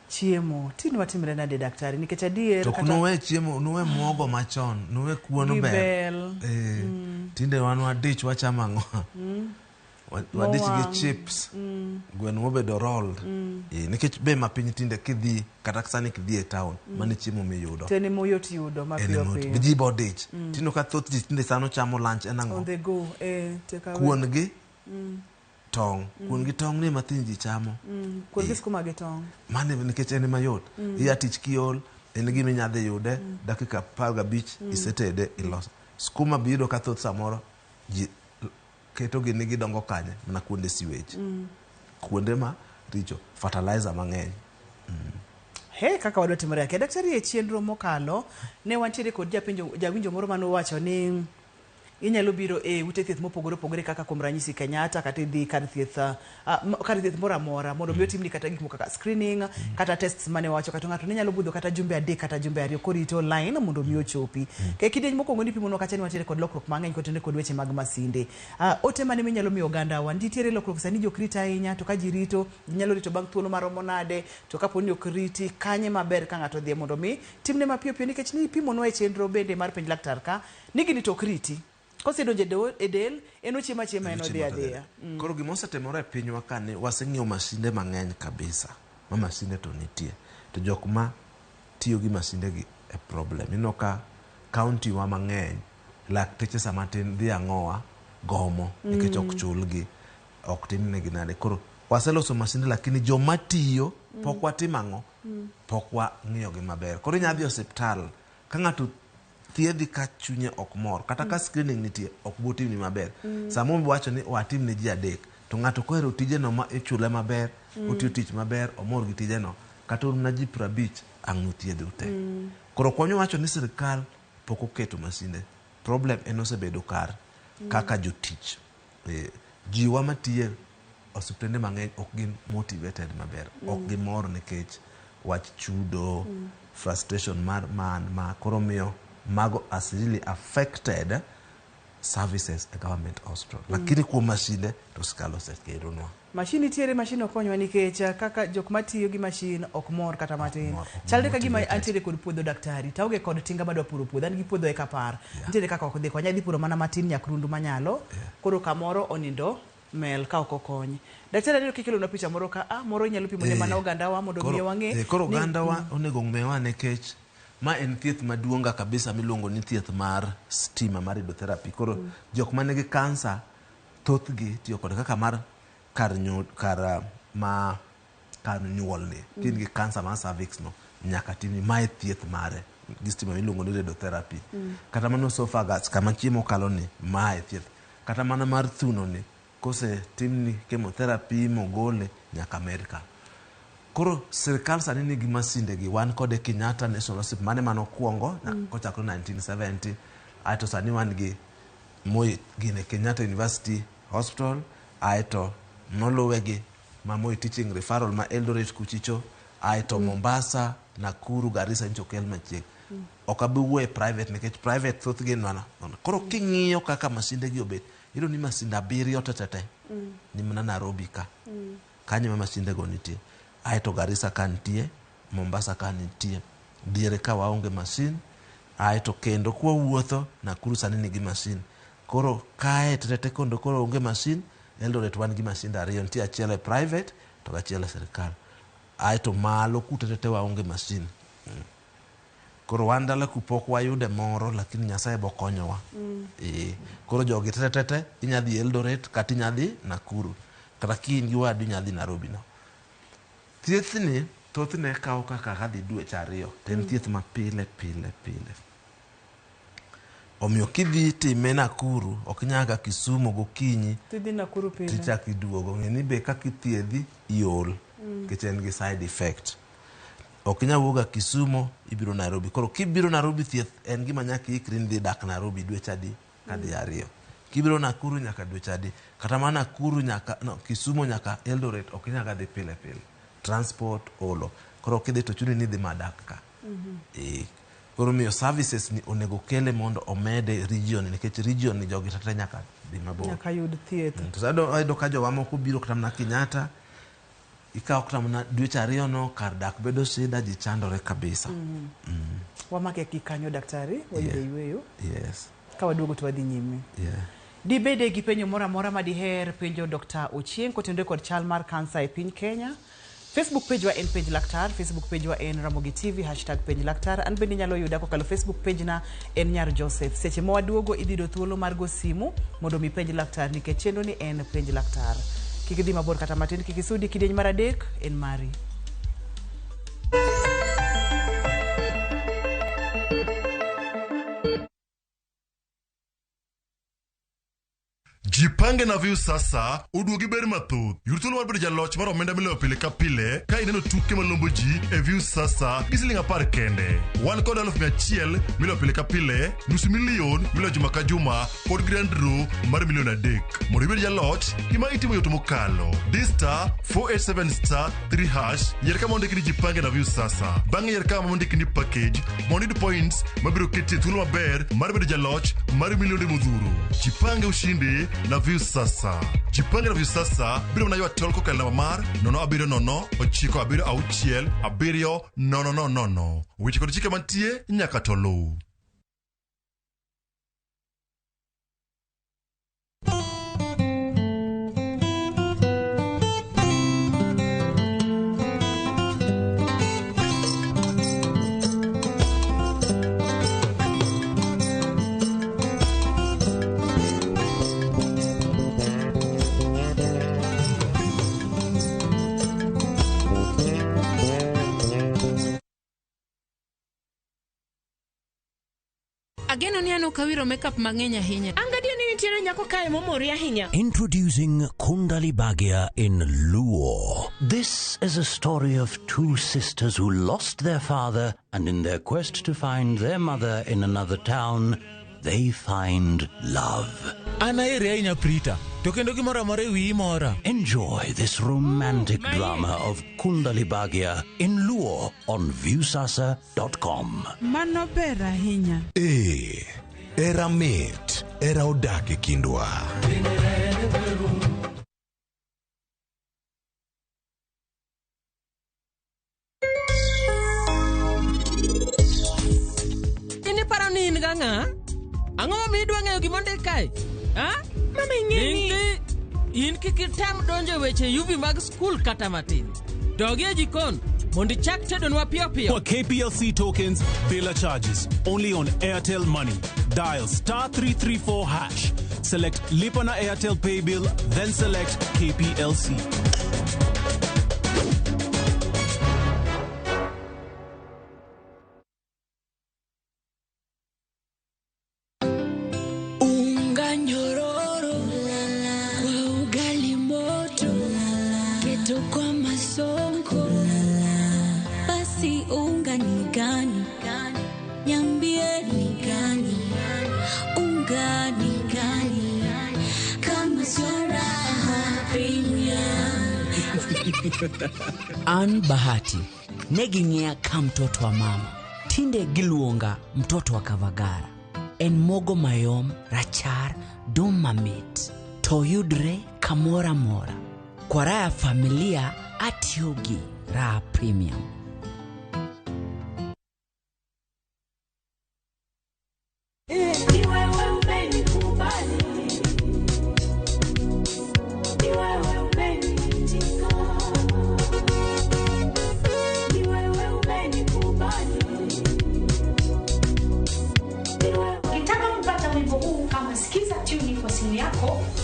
Speaker 1: Chiemo tini watimre nade daktari nikech adier
Speaker 2: kata nowe chiemo nowe muogo machon nowe kuono bel tinde wan wadich wachama ng'o wadich gi chips gweno mobedo rolled nikech be mapiny tinde kidhi kata sani kidhi e town mane chiemo miyudo
Speaker 1: tene moyot yudo mapiyo piyo
Speaker 2: ji bodich tinde ka thoth ji tinde sano chamo lunch en ang'o
Speaker 1: on the go take away
Speaker 2: kuon gi tong kuon gi tong ni mathin ji chamo
Speaker 1: kuon gi skuma gi tong
Speaker 2: mane nikech en mayot iya tich kiol en gima inyadhi yude dakika 15 isetede iloso skuma biro ka thoth samoro ji keto gi nigi dongo kanye na kuonde sewage kuonde ma richo fertilizer mang'eny.
Speaker 1: He kaka wadwa timore yake daktari e chenro mokalo ne wantiere kod jawinjo moro mano wacho ni inyalo biro e ute thieth mopogore opogore kaka kuom ranyisi Kenyatta kata dhi kar thieth moro amora mondo mi otimni kata gik moko kaka screening kata tests mane wacho kata ng'ato ne nyalo budho kata jumbe 3 kata jumbe 2 korito line mondo mi ochopi ke kidieny mokwongo ni pimo kacha ni wantiere kod lokruok mang'eny kotene kod weche mag masinde ote mane minyalo miyo oganda wa nitiere lokruok sani jokrita ahinya to ka jirito nyalo rito bang' thuolo maromo nade to kapo ni okriti kanye maber ka ng'ato dhi mondo mi timne mapiyo piyo nikech ni pimo no e chenro bende mar penj laktar ka nigi ni to kriti kosedonjo e del en ochiema chiema en odhi adhiya.
Speaker 2: Koro gima osetimore e pinywa kani waseng'iewo masinde mang'eny kabisa ma masinde to nitie to jok ma tiyo gi masinde gi e problem. Ino ka kaunti wa mang'eny lakteche sama tin dhi ang'owa gomo nikech ok chulgi, ok timnegi nade. Koro waseloso masinde lakini joma tiyo pok watim ang'o, pok wang'iyogi maber. Koro inya dhi osiptal ka ng'ato thiedhi ka chunye ok mor kata ka screening nitie ok botimni maber. Sama wacho ni watim ne ji adek to ng'ato kohero tijeno ma ichule maber, otiyo tich maber, omor gi tijeno kata na ji 50 ang' nothiedho te. Koro konyo wacho ni sirikal pok oketo masinde. Problem en osebedo kar kaka jotich. Jiwa matiye osiptende mang'eny ok gin motivated maber, ok gimor nikech wach chudo, frustration mar ma koro miyo mago has really affected services e government hospital. Lakini kuom masinde to skalo sekeronwa.
Speaker 1: Mashini tiere mashini okonywa nikech kaka jok matiyo gi mashini ok mor kata matin. Chalre ka gima antiere kod puodho daktari, tauge kod tinga madwa puro puodho, an gi puodho e kapar. Nitiere kaka ok dhi konya dhi puro mana matin nyakrundu manyalo. Koro kamoro onindo mel ka ok okonyi. Daktari aneno kikelo na picha moro ka moro inyalo pimo ne mana oganda wa mondo miye wang'e.
Speaker 2: Koro oganda wa onego ng'ewa nikech ma en thieth maduonga kabisa miluongo ni thieth mar stima mar radiotherapy. Koro jok ma nigi kansa thothgi tiyo kod kaka mar kar nyuol ni. Kin gi kansa mar cervix no nyaka timni mae thieth mare gi stima miluongo ni radiotherapy. Kata mano esophagus kama chiemo kalo ni mae thieth. Kata mana mar thuno ni kose timni chemotherapy mogole nyaka Amerika. Koro sirikal sani nigi masinde gi, wan kode Kenyatta National Hospital mane manokuongo kochakore 1970. Aito sani wan gi Moi gine Kenyatta University Hospital, aito noluwe gi Moi Teaching Referral ma Eldoret kuchicho, aito Mombasa, Nakuru, Garissa ncho kel machieg. Okabi wuoye private nikech private thoth gi nwana. Koro king'iyo kaka masinde gi obet, ilo ni masinde 7 tetete. Ni mana Nairobi ka. Kanyo ma masinde go nitie. Aito Garissa ka nitie, Mombasa ka nitie. Diere ka waonge masin, aito kendo kwa wuotho Nakuru sani nigi masin. Koro kae tetete kondo koro onge masin, Eldoret wan gi masinde 2, nitie achiel e private to achiel e sirikal. Aito malo kutetete waonge masin. Koro wan dala kupok wayude moro lakini Nyasaye bo konyowa. Koro jogi tetete inya dhi Eldoret kata inya dhi Nakuru. Kata kin gi wadu inya dhi Nairobi no. Thieth ni thothne kawo kaka dhi dweche 2. Ten thieth ma pile. Omiyo kidhi time Nakuru ok nyaga Kisumu gokinyi
Speaker 1: tidhi Nakuru pile
Speaker 2: tichak iduogo. Ng'eni be kaka ithiedhi iol nikech en gi side effect. Ok nyawuoga Kisumu ibiro Nairobi. Koro kibiro Nairobi thieth en gima nyaka ikri dhi dak Nairobi dweche 2 kadhi 2. Kibiro Nakuru nyaka dweche 3. Kata mana Nakuru nyaka Kisumu nyaka Eldoret ok nyaka dhi pile. Transport olo. Koro kidhi to chuni ni dhi madak ka. Koro miyo services ni onego kele mondo omede region nikech region ni jogi tata nyaka dhi mabor.
Speaker 1: Nyaka yud thieth.
Speaker 2: To sado ka jowa moko biro kata na Kenyatta ikaw kata na dweche 2 no kar dak bedo shida ji chandore kabisa.
Speaker 1: Wamake kikanyo daktari wayude yweyo.
Speaker 2: Yes.
Speaker 1: Ka waduogo to wadhi nyime. Dibede gi penyo mora mora madiher penjo Dr. Ochieng kotende kod chal mar kansa e piny Kenya. Facebook page wa en Penj Laktar, Facebook page wa en Ramogi TV #Penj Laktar. An bende nyalo yuda kokalo Facebook page na en Nyar Joseph. Seche mo waduogo idhido thuolo mar go simu mondo mi Penj Laktar nikech chenro ni en Penj Laktar. Kik idhi mabor kata matin, kik isudi kidieny mar 3 en mari.
Speaker 13: Jipange na view sasa uduogi ber mathoth. Yurthuolo mar bedo jaloch mar omenda miloyo pile ka pile ka ineno tuke malombo ji e view sasa gi siling 10 kende. Wan kod 100,000 miloyo pile ka pile, $500,000 miloyo juma ka juma kod grand draw mar $1,300,000. Mondo ibed jaloch, gima itimo yot mokalo. Dista 487*3# yier kama ondiki ni jipange na view sasa. Bang'e yier kama ondiki ni package mondo iyud points mabiro keti thuolo maber mar bedo jaloch mar milionde modhuro. Jipange ushindi na view sasa. Jipange na view sasa biro na ywa tol kokal namba mar 07096670000. Weche kod chike mantie nyaka tolu.
Speaker 14: ageno ni ano kawiro makeup mang'eny ahinya.
Speaker 15: Angadia ni nitiere nyako kae momori ahinya.
Speaker 16: Introducing Kundali Bhagia in Luo. This is a story of two sisters who lost their father, and in their quest to find their mother in another town, they find love. Enjoy this romantic drama of Kundali Bhagia in Luo on viewsasa.com.
Speaker 3: Mano ber ahinya.
Speaker 4: Era mit, era odake kindwa.
Speaker 15: Ini paro ni in ganga? Ang'o mi idwa ng'eyo gimonde kae? Ha? Mama ing'eni. In kikitam donjo weche yuvi mag skul kata matin. Dogi e jikon, mondi chak tedonwa piyo piyo.
Speaker 8: For KPLC tokens, bila charges. Only on Airtel Money. Dial *334#. Select Lipa na Airtel Pay Bill, then select KPLC.
Speaker 6: An Bahati, neging'ia ka mtoto wa mama. Tinde giluonga mtoto wa Kavagara. En mogo mayom, rachar, dum mamit. To yudre kamora mora. Kwa raha familia atiogi raha premium.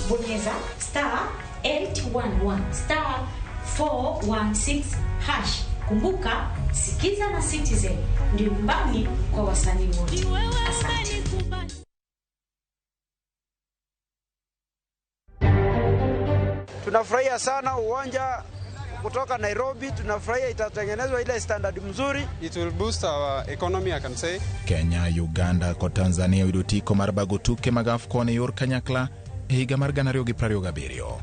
Speaker 17: Bonyeza *811 *416#. Kumbuka, Sikiza na Citizen ndio mbali kwa wasanii wote. Asante.
Speaker 18: Tunafurahia sana uwanja kutoka Nairobi, tunafurahia itatengenezwa ile standard mzuri.
Speaker 5: It will boost our economy, I can say.
Speaker 19: Kenya, Uganda ko Tanzania yudo tiko mar bago tuke mag AFCON e yor kanyakla e higa mar 2027.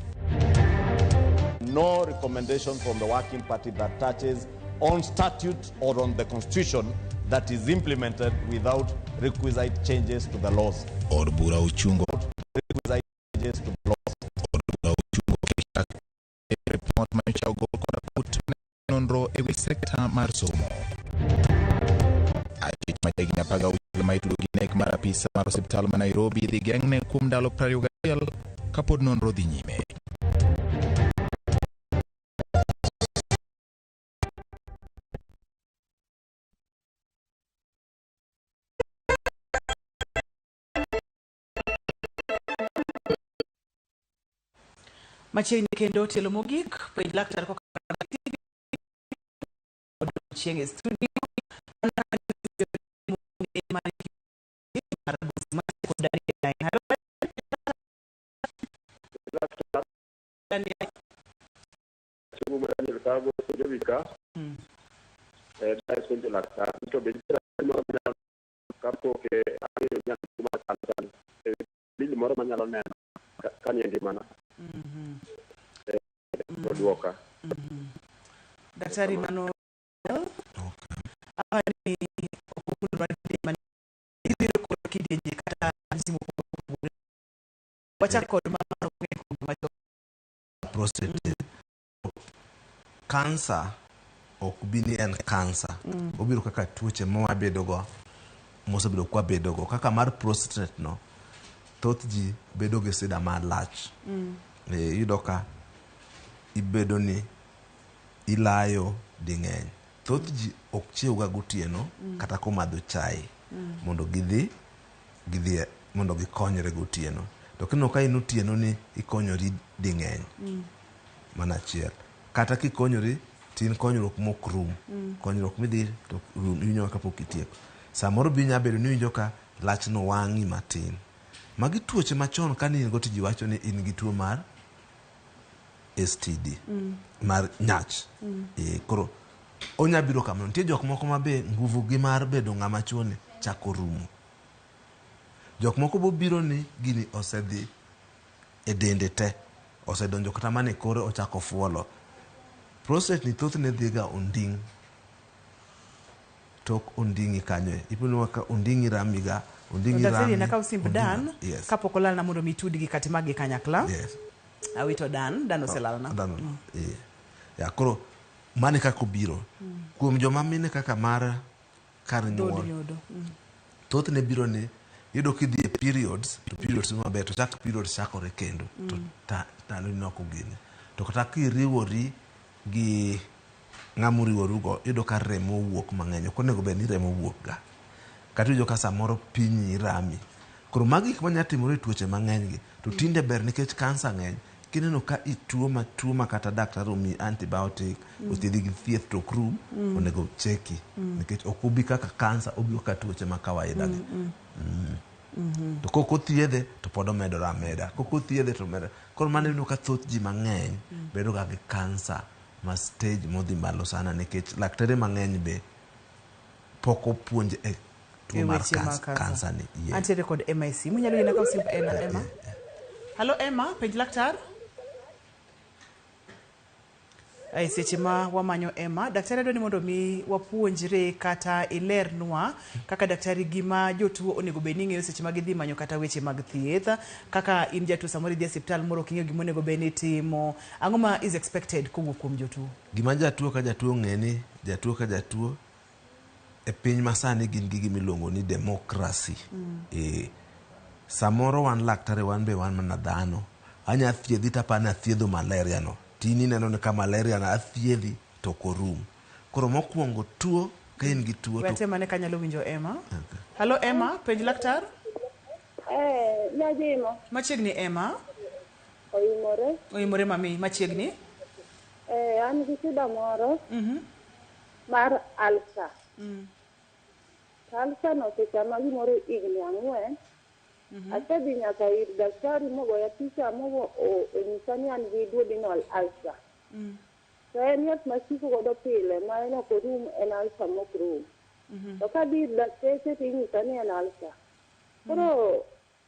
Speaker 20: No recommendation from the working party that touches on statute or on the constitution that is implemented without requisite changes to the laws.
Speaker 19: Od bura uchungo
Speaker 20: requisite changes to the laws.
Speaker 19: Od bura uchungo report mancha go kod put nonro e sekta mar somo. Achich mategna paga maitudo ginek mar apisa mar hospital ma Nairobi dhi geng'ne kuom ndalo 21 kapod nonro dhi nyime.
Speaker 1: Machiegni kendo tielo mogik, Penj laktar ko chieng' e studio. Daktari Mano awani okukulwa mani idiro ko kidenye kata msimu wacha kod mano macho
Speaker 2: prostate cancer okbini en cancer obiro kaka tuoche mawabedo go mosebedo kwa bedo go kaka mar prostate no thoth ji bedo gi sida mar lach yudo ka ibedo ni ilayo ding'eny. Thoth ji ok chiewga gotieno kata komadho chai mondo gidhi mondo gikonyre gotieno. To kino ka in otieno ni ikonyori ding'eny mana achiel. Kata kikonyori tin konyruok mok rum. Konyruok midhi to rum inyo kapok itieko. samoro binya bedo ni winjo ka lachno wang'i matin. Magi tuoche machon kani in go to ji wacho ni in gi tuo mar STD mar nyach. Koro onya biro kamano. Nitie jok moko mabe nguvu gi mar bedo ng'ama chuoni chako rumo. Jok moko bo biro ni gini osedhi e dende te, osedonjo kata mane kore ochako fuolo. Prostate ni thothne dhiga onding'. Tok onding'i kanyo. Ipuno ka onding'i ramiga, onding'i rami.
Speaker 1: Naka usimb Dan, kapok olal na mondo mitudi gi kati magi kanyakla. Awito Dan oselalna.
Speaker 2: Ya koro mane kako biro. Kuom joma mine kaka mar kar nyuol. Thothne biro ni yudo kidhi e periods, to periods maber, to chak periods chakore kendo. To talo ni ok ogine. To kata kiriwori gi ng'amuriworugo, yudo ka remo wuok mang'eny. Ok onego bed ni remo wuok ga. Kata yudo ka samoro pinyi rami. Koro magi gik manya timore tuoche mang'eny gi. To tinde ber nikech kansa ng'eny. Kineno ka ituo ma kata daktar omi antibiotic, othiedhi gi thieth to krum, onego cheki. Nikech ok obi kaka kansa, obi ka tuoche ma kawaida gi. To koko thiedhe to pod omedore ameda. Koko thiedhe to medore. Koro mano ino ka thoth ji mang'eny bedo ga gi kansa ma stage modhi malo sana nikech laktare mang'eny be pok opuonj e tuo mar kansa ni.
Speaker 1: Antiere kod MIC. Munyalo yena ka usimp Emma. Hello Emma, penj laktar. Ai seche ma wamanyo Emma, daktari dwani mondo mi wapuonjre kata ilernwa kaka daktari gima jotuo onego bed ni ng'eyo seche ma gidhi manyo kata weche mag thieth, kaka in jatuo samoro idhi e osiptal moro king'eyo gima onego bed ni timo. Ang'o ma is expected kowuok kuom jotuo?
Speaker 2: Gima jatuo ka jatuo ng'eni, jatuo ka jatuo e piny masani gin gi gimiluongo ni demokrasi. Samoro wan laktare wan be wan mana dhano. Anya thiedhi tapana thiedho malaria no. Tini neno ni ka malaria na athiedhi to korum. Koro mokwongo tuo ka in gi tuo to
Speaker 1: wete mane kanyalo winjo Emma. Hello Emma, penj laktar.
Speaker 21: Nyajimo.
Speaker 1: Machiegni Emma.
Speaker 21: Oimore
Speaker 1: mami machiegni.
Speaker 21: An gi shida moro mar alsa. Alsa no sechama gimoro igni 4. Asedhi nyaka ir daktari mogoya picha mogo onyisa ni an gi duodenal ulcer. To en yath masiko godo pile ma en ok orum en ulcer mok rum. To kadhi ir dakteche tinyisa ni en ulcer. Koro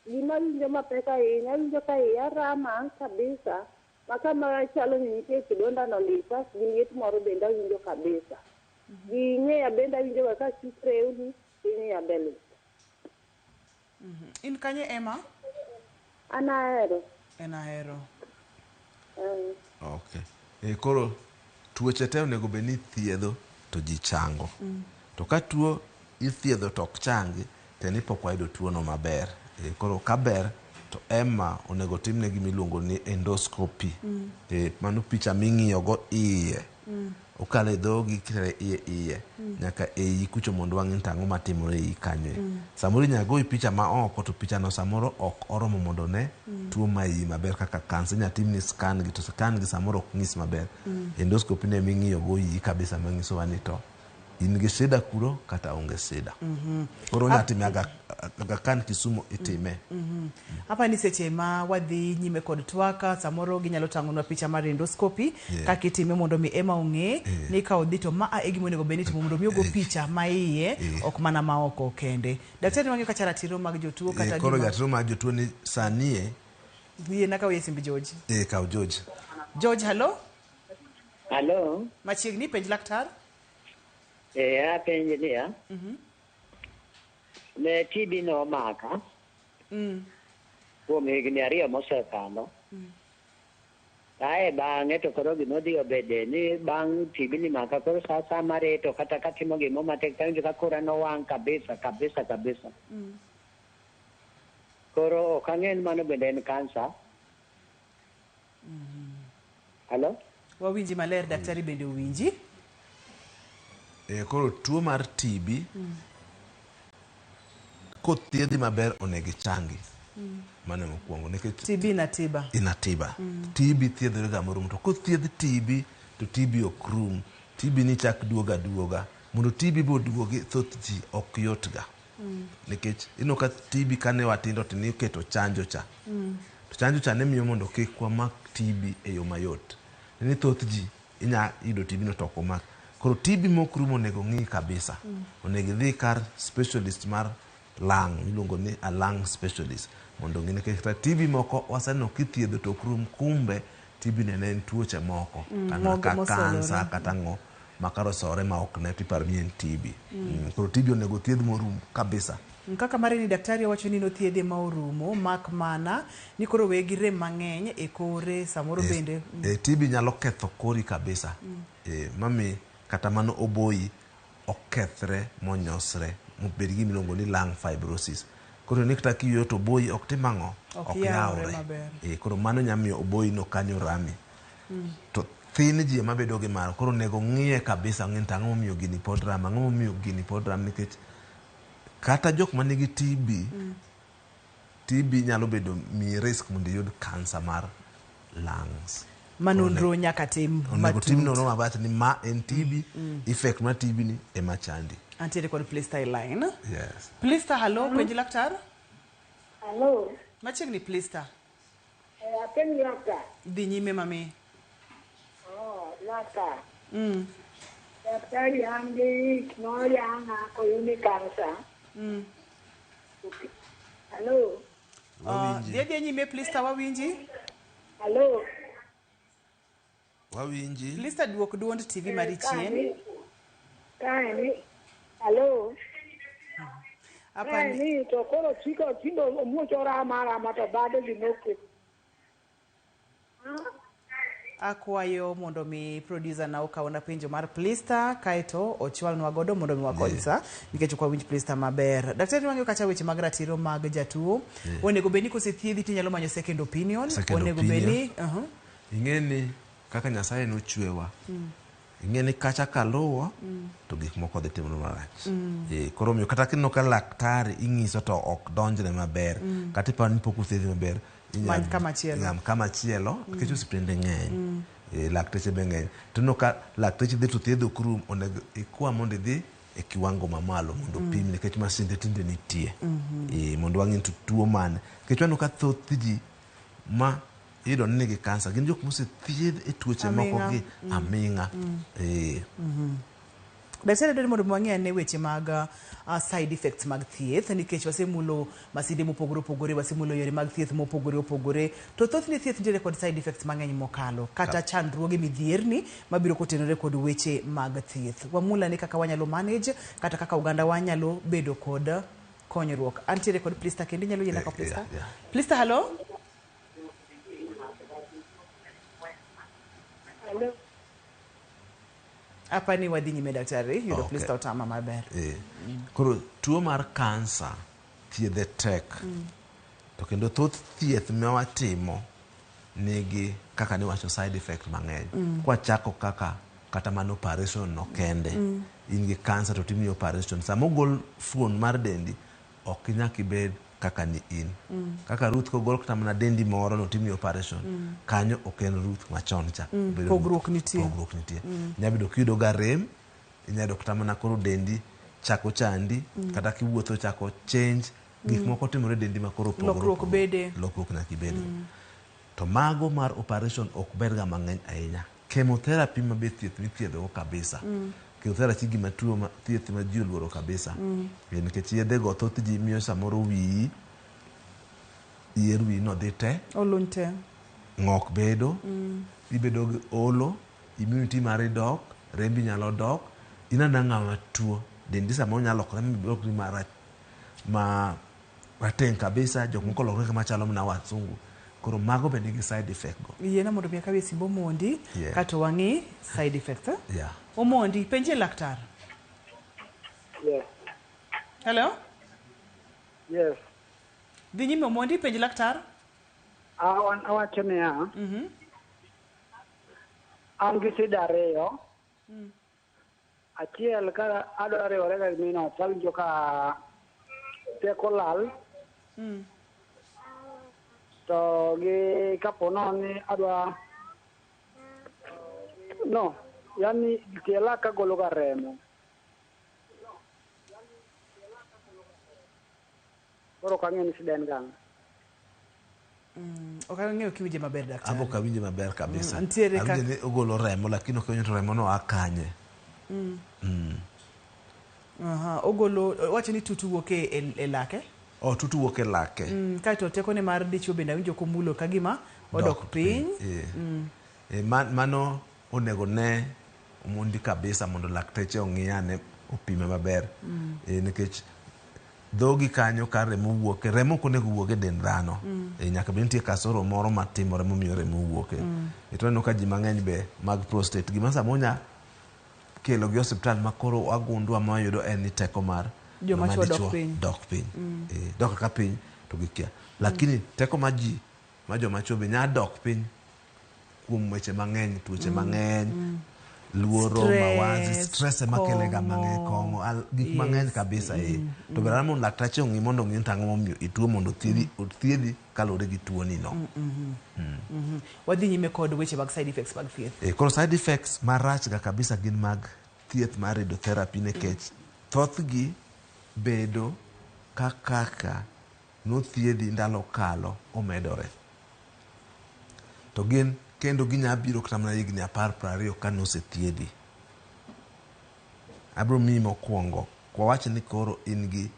Speaker 21: gima winjo mapek ahinya, winjo ka iya rama kabisa, ma kama chalo ni nitie kidonda no lita, gi liet moro bende winjo kabisa. Gi ng'eya bende winjo ka kisrewni, ing'eya beli.
Speaker 1: In kanye Emma?
Speaker 21: Anahero.
Speaker 2: Okay. Koro tuoche te onego bed ni thiedho to ji chango. To ka tuo ithiedho to ok changi, to ni pok wayudo tuo no maber. Koro ka ber to Emma onego timne gimiluongo ni endoscopy. Mano picha ming'iyo go iye. Okale dhogi kitere iye. Nyaka ei kucho mondo wang'in tang'o matimore ei kanyo. Samoro nyago i picha ma oko to picha no samoro ok oromo mondo ne tuo ma iyi maber kaka kansa. Nyatim ni scan gi to scan gi samoro ok ng'is maber. Endoscopy ne ming'iyo go iyi kabisa mang'iso wani to in gi shida kuro kata onge shida. Koro nyatime aga kan Kisumu itime.
Speaker 1: Hapa ni seche ma wadhi nyime kod twaka samoro ginyalo tang'onwa picha mar endoscopy kaka itime mondo mi Emma ong'e ni ka odhi to ma e gima onego bed ni timo mondo mi ogo picha ma iye ok mana ma oko kende. Daktari wang'eyo kacha ratiro mag jotuo kata gima.
Speaker 2: Koro ratiro mag jotuo ni sanie.
Speaker 1: Wiye naka wiye simbi George.
Speaker 2: Kaw George.
Speaker 1: George, hello?
Speaker 22: Hello?
Speaker 1: Machiegni penj laktar?
Speaker 22: Penj niya. Ne TB no maka. Kuom higni 2 mosekalo. Ae bang'e to koro gimodhi obede ni bang' TB ni maka koro sa mareto kata katimo gimo matek tanjo ka kora no wang' kabisa. Koro ok ang'en mano bende en kansa. Hello?
Speaker 1: Wawinji maler daktari bende uwinji?
Speaker 2: Koro tuo mar TB kothiedhi maber onego changi. Mano mokwongo nikech
Speaker 1: TB na tiba.
Speaker 2: TB thiedhore ga morum to kothiedh TB to TB ok rum. TB ni chak duoga mondo TB boduogi thoth ji ok yot ga nikech ino ka TB kane watindo tini keto chanjo cha to chanjo cha ne miyo mondo kik wamak TB e yo mayot ni thoth ji inya yudo TB no to ok omak koro TB mokrumo onego ng'i kabisa onego dhi kar specialist mar lung iluongo ni a lung specialist mondo ng'ine kata TB moko waseneno kithiedho to krum kumbe TB ne en tuoche moko kaka kansa kata ng'o makarosore ma ok ne tipar mien TB koro TB onego thiedh morum kabisa
Speaker 1: kaka mare ni daktari wacho ni nothiedhe ma orumo mak mana ni koro we gi rem mang'eny e kore samoro bende
Speaker 2: TB nyalo ketho kori kabisa mami kata mano oboyi okethre monyosre mobed gi miluongo ni lung fibrosis koro ni kata kiyueyo to oboyi ok tim ang'o ok yawre koro mano nyamiyo oboyi no kanyo rami to thin ji ema bedo gi maro koro nego ng'iye kabisa ng'in tang'o momiyo gini pod ram ang'o momiyo gini pod ram nikech kata jok manigi TB nyalo bedo mi risk mondo iyud kansa mar lungs
Speaker 1: manonro nyaka tim
Speaker 2: onego tim nonro mabat ni ma en TB effect ma TB ni ema chandi
Speaker 1: antiere kod Plista line
Speaker 2: yes
Speaker 1: Plista hello Penj laktar
Speaker 21: hello
Speaker 1: machiegni Plista
Speaker 21: Penj laktar
Speaker 1: dhi nyime mami
Speaker 21: laktar daktari an gi noyanga koyuni kansa hello
Speaker 1: dhi nyime Plista wawinji
Speaker 21: hello
Speaker 2: wawinji
Speaker 1: Plista duok duond TV mari chien
Speaker 21: kaeni hello kaeni to koro chiko tindo omuocho rama to bado ginoke
Speaker 1: akwayo mondo mi producer na okawna penjo mar Plista kaeto ochwalnwa godo mondo mi wakodisa nikech kwa winj Plista maber daktari wang'eyo kacha weche mag ratiro mag jatuo onego beni kosethiedhi tinyalo manyo second opinion onego beni
Speaker 2: ing'eni kaka Nyasaye nochwewa ing'eni kacha kaluwo to gik moko dhi timore marach koro miyo kata kineno ka laktari ing'iso to ok donjne maber kata iparo ni pok othiedhi maber
Speaker 1: many
Speaker 2: kamachielo nikech osiptende ng'eny lakteche be ng'eny to ineno ka lakteche dhi to thiedho krum onego ikwa mondo idhi e kiwango mamalo mondo pim nikech masinde tinde nitie mondo wang'e to tuo mane nikech waneno ka thoth ji ma iyudo ni nigi kansa gin jok mosethiedh e tuoche moko gi aming'a
Speaker 1: daktari dwaro mondo wang'e ane weche mag side effects mag thieth nikech wasemulo masinde mopogore opogore wasemulo yore mag thieth mopogore opogore to thothne thieth nitiere kod side effects mang'eny mokalo kata chandruoge midhierni mabiro kotenore kod weche mag thieth wamula ni kaka wanyalo manage kata kaka oganda wanyalo bedo kod konyruok antiere kod Plista kendo inyalo yiena ka Plista Plista hello apani wadhi nyime daktari yudo Plista otama maber
Speaker 2: koro tuo mar kansa thiedhe tek to kendo thoth thieth mawatimo nigi kaka niwacho side effect mang'eny kwachako kaka kata mana operation no kende in gi kansa to timi operation sama ogol fuon mar dendi ok nyaka ibed kaka ni in kaka Ruth kogol kata mana dendi moro no timi operation kanyo ok en Ruth machon cha
Speaker 1: pogruok nitie
Speaker 2: nyabedo kiyudo ga rem inyalo kata mana koro dendi chako chandi kata kiwuotho chako change gik moko timore dendi ma koro
Speaker 1: lokruok bede
Speaker 2: lokruok nyaka ibede to mago mar operation ok ber ga mang'eny ahinya chemotherapy ma be thieth mithiedho kabisa chemotherapy gima tuo ma thieth ma ji oluoro kabisa nikech yedhe go thoth ji miyo samoro wiyi yier wiyi no dhi te
Speaker 1: oluny te
Speaker 2: ng'ok bedo ibedo gi olo immunity mari dok rembi nyalo dok inana ng'ama tuo dendi samoro nyalo lokore milokri ma rateng' kabisa jok moko lokore kama chalo mna wasungu koro mago be nigi side effect go
Speaker 1: yiena mondo mi akawe simbo mondi kato wang'i side effect omondi penje laktar hello dhi nyime omondi penj laktar
Speaker 21: awacho niya an gi shida ariyo achiel ka adwa riwore ga mino tawinjo ka teko lal to gi kapo ni adwa yani tiela ka golo ga remo
Speaker 18: Koro kang'e ni shida en gang.
Speaker 1: Ok ang'eyo kiwinje maber daktari.
Speaker 2: Abo kawinje maber kabisa.
Speaker 1: Ntiere
Speaker 2: Awinje ni ogolo remo lakini ok onyito remo no akanye.
Speaker 1: Ogolo wacho ni tutu wuok e lake.
Speaker 2: Tutu wuok e lake.
Speaker 1: Kaito tekone mar dichuo bende awinjo komulo kagima odok piny.
Speaker 2: Mano onego ne omondi kabisa mondo lakteche ong'iyane opime maber. Nikech dhogi kanyo ka remo wuoke, remo ok onego wuog e dend dhano. Nyaka be nitie kasoro moro matimore momiyo remo wuoke. To aneno ka ji mang'eny be mag prostate gima samonya kelo gi osiptal makoro agundwa ma yudo en ni teko mar
Speaker 1: joma chuo dok piny.
Speaker 2: Dok ka piny to gikia. Lakini teko ma ji ma joma chuo be nya dok piny kuom weche mang'eny, tuoche mang'eny, luoro, mawazi, stress makele ga mang'eny, kong'o, gik mang'eny kabisa. To bera mondo laktache ong'i mondo ong'i tang'o momiyo ituo mondo thiedhi kaluwore gi tuo ni no.
Speaker 1: Wadhi nyime kod weche mag side effects mag thieth.
Speaker 2: Koro side effects marach ga kabisa gin mag thieth mar radiotherapy nikech thothgi bedo kaka nothiedhi ndalo kalo omedore. To gin kendo ginya biro kata mana higni 10-20 ka nosethiedhi. Abro miyi mokwongo, kwa wach ni koro in gi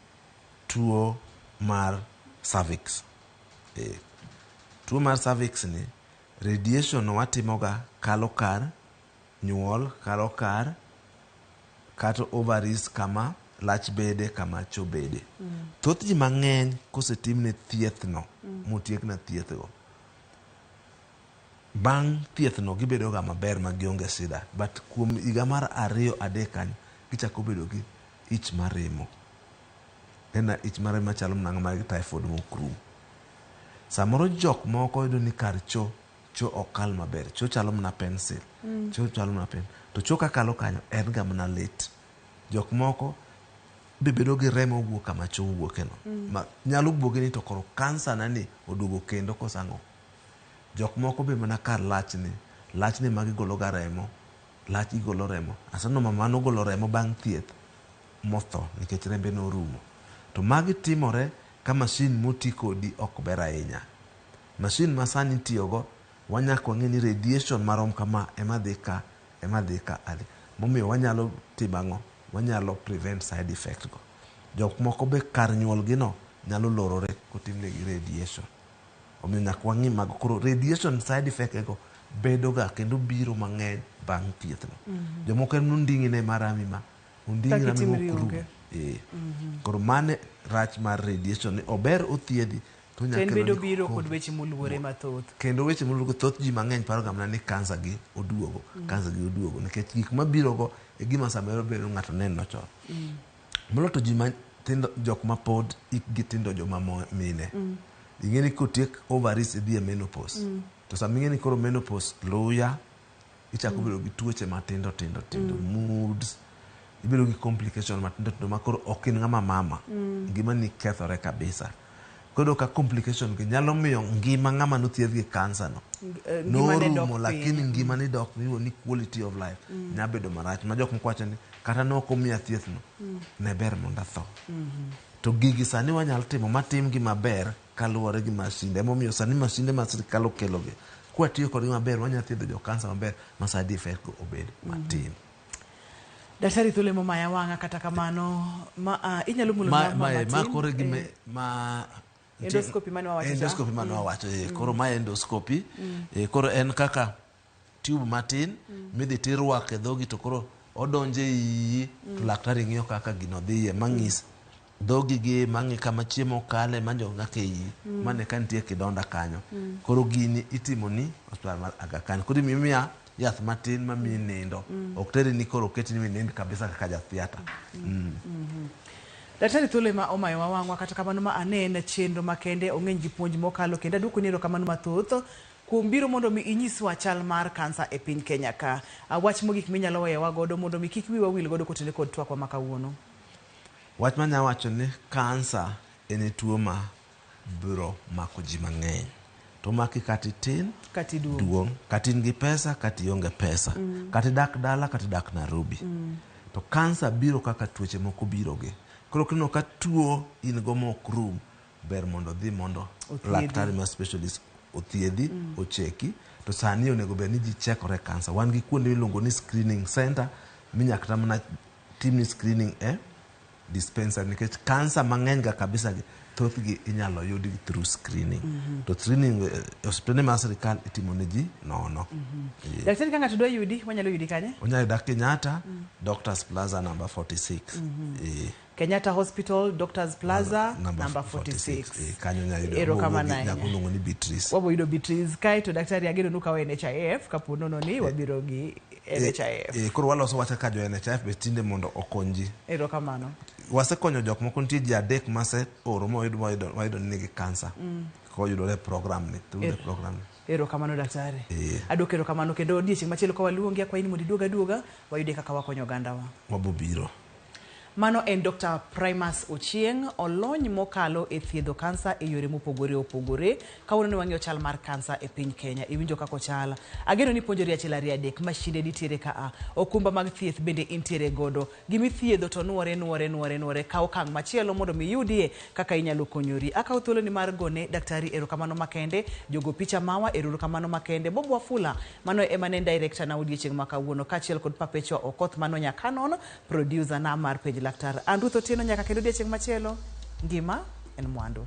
Speaker 2: tuo mar cervix. Tuo mar cervix ni radiation watimoga kalo kar nyuol, kalo kar kata ovaries kama lach bede kama cho bede. Thoth ji mang'eny kosetimne thieth no, motiek na thieth go, bang' thieth no gibedo ga maber ma gionge sida, but kuom higa mar 2-3 kanyo gichako bedo gi ich maremo. Ich maremo machalo mana mar typhoid mokrum. Samoro jok moko yudo ni kar cho okal maber, cho chalo mana pencil, cho chalo mana pen, to cho kakalo kanyo en ga mana lit. Jok moko be bedo gi remo wuok kama cho wuoke no. Nyalo buoge ni to koro kansa nani oduogo kendo kosang'o. Jok moko be mana kar lachni magigolo ga remo, lach igolo remo. Asano mamano golo remo bang' thieth motho nikech rembe norumo. To magi timore ka masin moti kodi ok ber ahinya. Masin masani tiyogo wanyako ng'e ni radiation marom kama ema dhi ka ali. Momiyo wanyalo timang'o, wanyalo prevent side effect go. Jok moko be kar nyuol gino nyalo lorore kotimne gi radiation. Omiyo nyaka wang'i mag koro radiation side effect ego bedo ga kendo biro mang'eny bang' thieth no. Jomoko en nunding'ine marami ma unding'ine mokru. Koro mane rach mar radiation ni ober othiedhi to nyaka
Speaker 1: bedo biro kod weche moluore mathoth.
Speaker 2: Kendo weche moluore thoth ji mang'eny paro ga mana ni kansa gi oduogo, nikech gik mabiro go e gima samero bedo ng'ato neno chon. Molo to ji matindo, jok ma pod ikgi tindo, joma mine. Ing'eni kotiek ovaries idhi e menopause. To sama ing'eni koro menopause luya, ichako bedo gi tuoche matindo, moods, ibedo gi complication matindo ma koro ok in ng'ama mama. Ngima ni kethore kabisa. Koro ka complication gi nyalo miyo ngima ng'ama nothiedh gi kansa no norumo, lakini ngima ni dok ni quality of life nyabedo marach. Ma jok moko wacho ni kata noko miya thieth no ne ber mondo atho. To gigi sani wanyalo timo matim gi maber kaluwore gi masinde. Momiyo sani masinde ma sirkal okelo gi, kwa tiyo kodgi maber wanyalo thiedho jo kansa maber ma side effect go obed matin.
Speaker 1: Daktari Thule Momaya wang'a kata kamano inyalo mulo
Speaker 2: ma kore gi
Speaker 1: endoscopy mane
Speaker 2: wawacho. Koro ma endoscopy. Koro en kaka tube matin midhi tirwako e dhogi to koro odonje iyi to laktari ng'iyo kaka gino dhiye mang'is dhogi gi mang'i kama chiemo kale manjo ng'ake iyi mane ka nitie kidonda kanyo. Koro gini itimo ni hospital mar Aga Khan. Koro imiya yath matin ma miyi nindo, ok teri ni koro oketi ni nind kabisa kaka jathiata.
Speaker 1: Daktari Thule Momaya wang'wa kata kamano ma anene chenro makende ong'eny gi puonj mokalo kendo aduoko ni kamano mathoth kuom biro mondo mi inyiswa chal mar kansa e piny Kenya ka. Wach mogik minyalo weyowa godo mondo mi kik wiwa wil godo kotene kod twakwa ma kawuono.
Speaker 2: Wach manya wacho ni kansa en tuo ma biro mako ji mang'eny. To maki kati tin,
Speaker 1: kati
Speaker 2: duong, kati in gi pesa, kati ionge pesa, kati dak dala, kati dak Nairobi. To kansa biro kaka tuoche moko biro gi. Koro kino ka tuo in go mok rum, ber mondo dhi mondo laktar ma specialist othiedhi ocheki to sani onego bed ni ji chekore kansa. Wan gi kuonde miluongo ni screening center minyaka tamna tim screening dispenser nikech kansa mang'eny ga kabisa thothgi inyalo yudi through screening. To screening hospitali ma sirkal itimo ne ji nono.
Speaker 1: Daktari kanga tudwa yudi wanyalo yudi kanye?
Speaker 2: Onyalo dak Kenyatta Doctors Plaza number 46.
Speaker 1: Kenyatta Hospital Doctors Plaza number 46.
Speaker 2: Kanyo nyayudo.
Speaker 1: Ero kama nae.
Speaker 2: Nyakulungo ni Beatrice.
Speaker 1: Wabo yudo Beatrice kai to daktari ageno nuka wa NHIF kaponono ni wabiro gi NHIF.
Speaker 2: Koro waloso wacha ka jo NHIF betinde mondo okonji.
Speaker 1: Ero kamano.
Speaker 2: Wasekonyo jok moko nitie ji adek mase oro moyudo nigi kansa. Ko yudore program ni through the program.
Speaker 1: Ero kamano daktari. Adok ero kamano kendo odiechieng' machielo ka waluongi akwayi ni mondo iduoga wayude kaka wakonyo ogandawa.
Speaker 2: Wabobiro.
Speaker 1: Mano en Dr. Primus Ochieng, olony mokalo e thiedho kansa e yore mopogore opogore. Kawuono ni wang'iyo chal mar kansa e piny Kenya. Iwinjo kako chala. Ageno ni puonjori achiel ariyo adek mashinde nitiere ka okumba mag thieth bende intiere godo. Gimi thiedho to nuore ka okang' machielo mondo miyudie kaka inyalo konyori. Akawo thuolo ni mar gone daktari erokamano makende, jogo picha mawa erokamano makende. Bob Wafula mano ema en director na odiechieng' ma kawuono kaachiel kod Papecho Okoth mano nyakanon producer na mar Penj laktar. Andruth Otieno nyaka kendo odiechieng' machielo. Ngima en mwandu.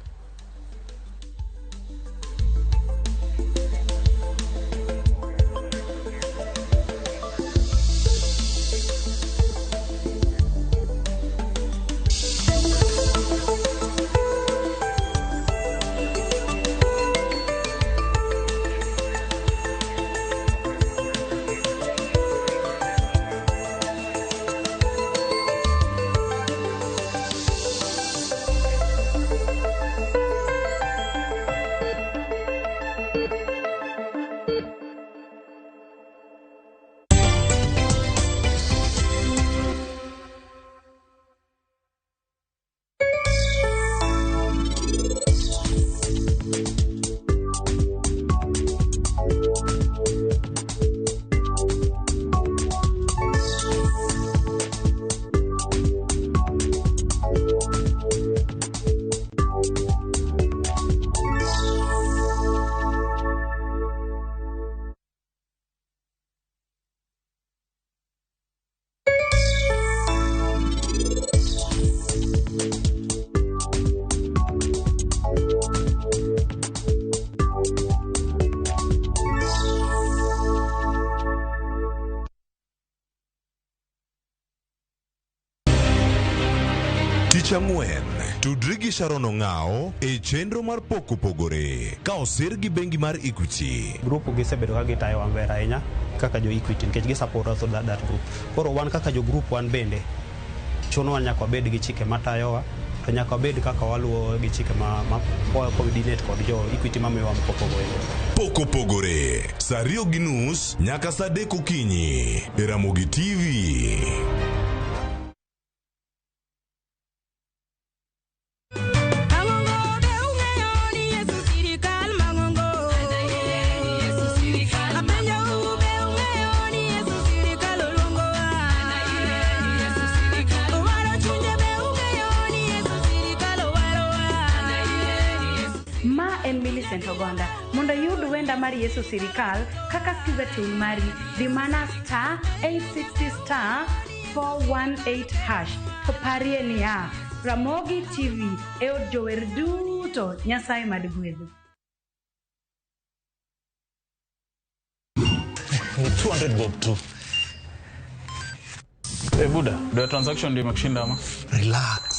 Speaker 4: Ang'wen tudri gi Sharon Ong'ao e chenro mar poko pogore ka osir gi bengi mar Equity.
Speaker 5: Grupo gisebedo ka gitayo maber ahinya kaka jo Equity nikech gisupport us that group. Koro wan kaka jo group wan bende chuno nyaka wabed gi chike matayowa to nyaka wabed kaka waluwo gi chike ma coordinate kod jo Equity mamiyo wa poko pogore.
Speaker 4: Poko pogore saa 2:30 nyaka saa 3 okinyi e Ramogi TV.
Speaker 7: Ogonda mondo yud wenda mar Yesu Sirikal kaka skiza tune mari dimana star 860 star 418 hash parie ni Ramogi TV e od jower duto Nyasaye mad gwedho.
Speaker 11: 200 bob tu. Buda, the transaction ndio imekushinda ama?
Speaker 2: Relax.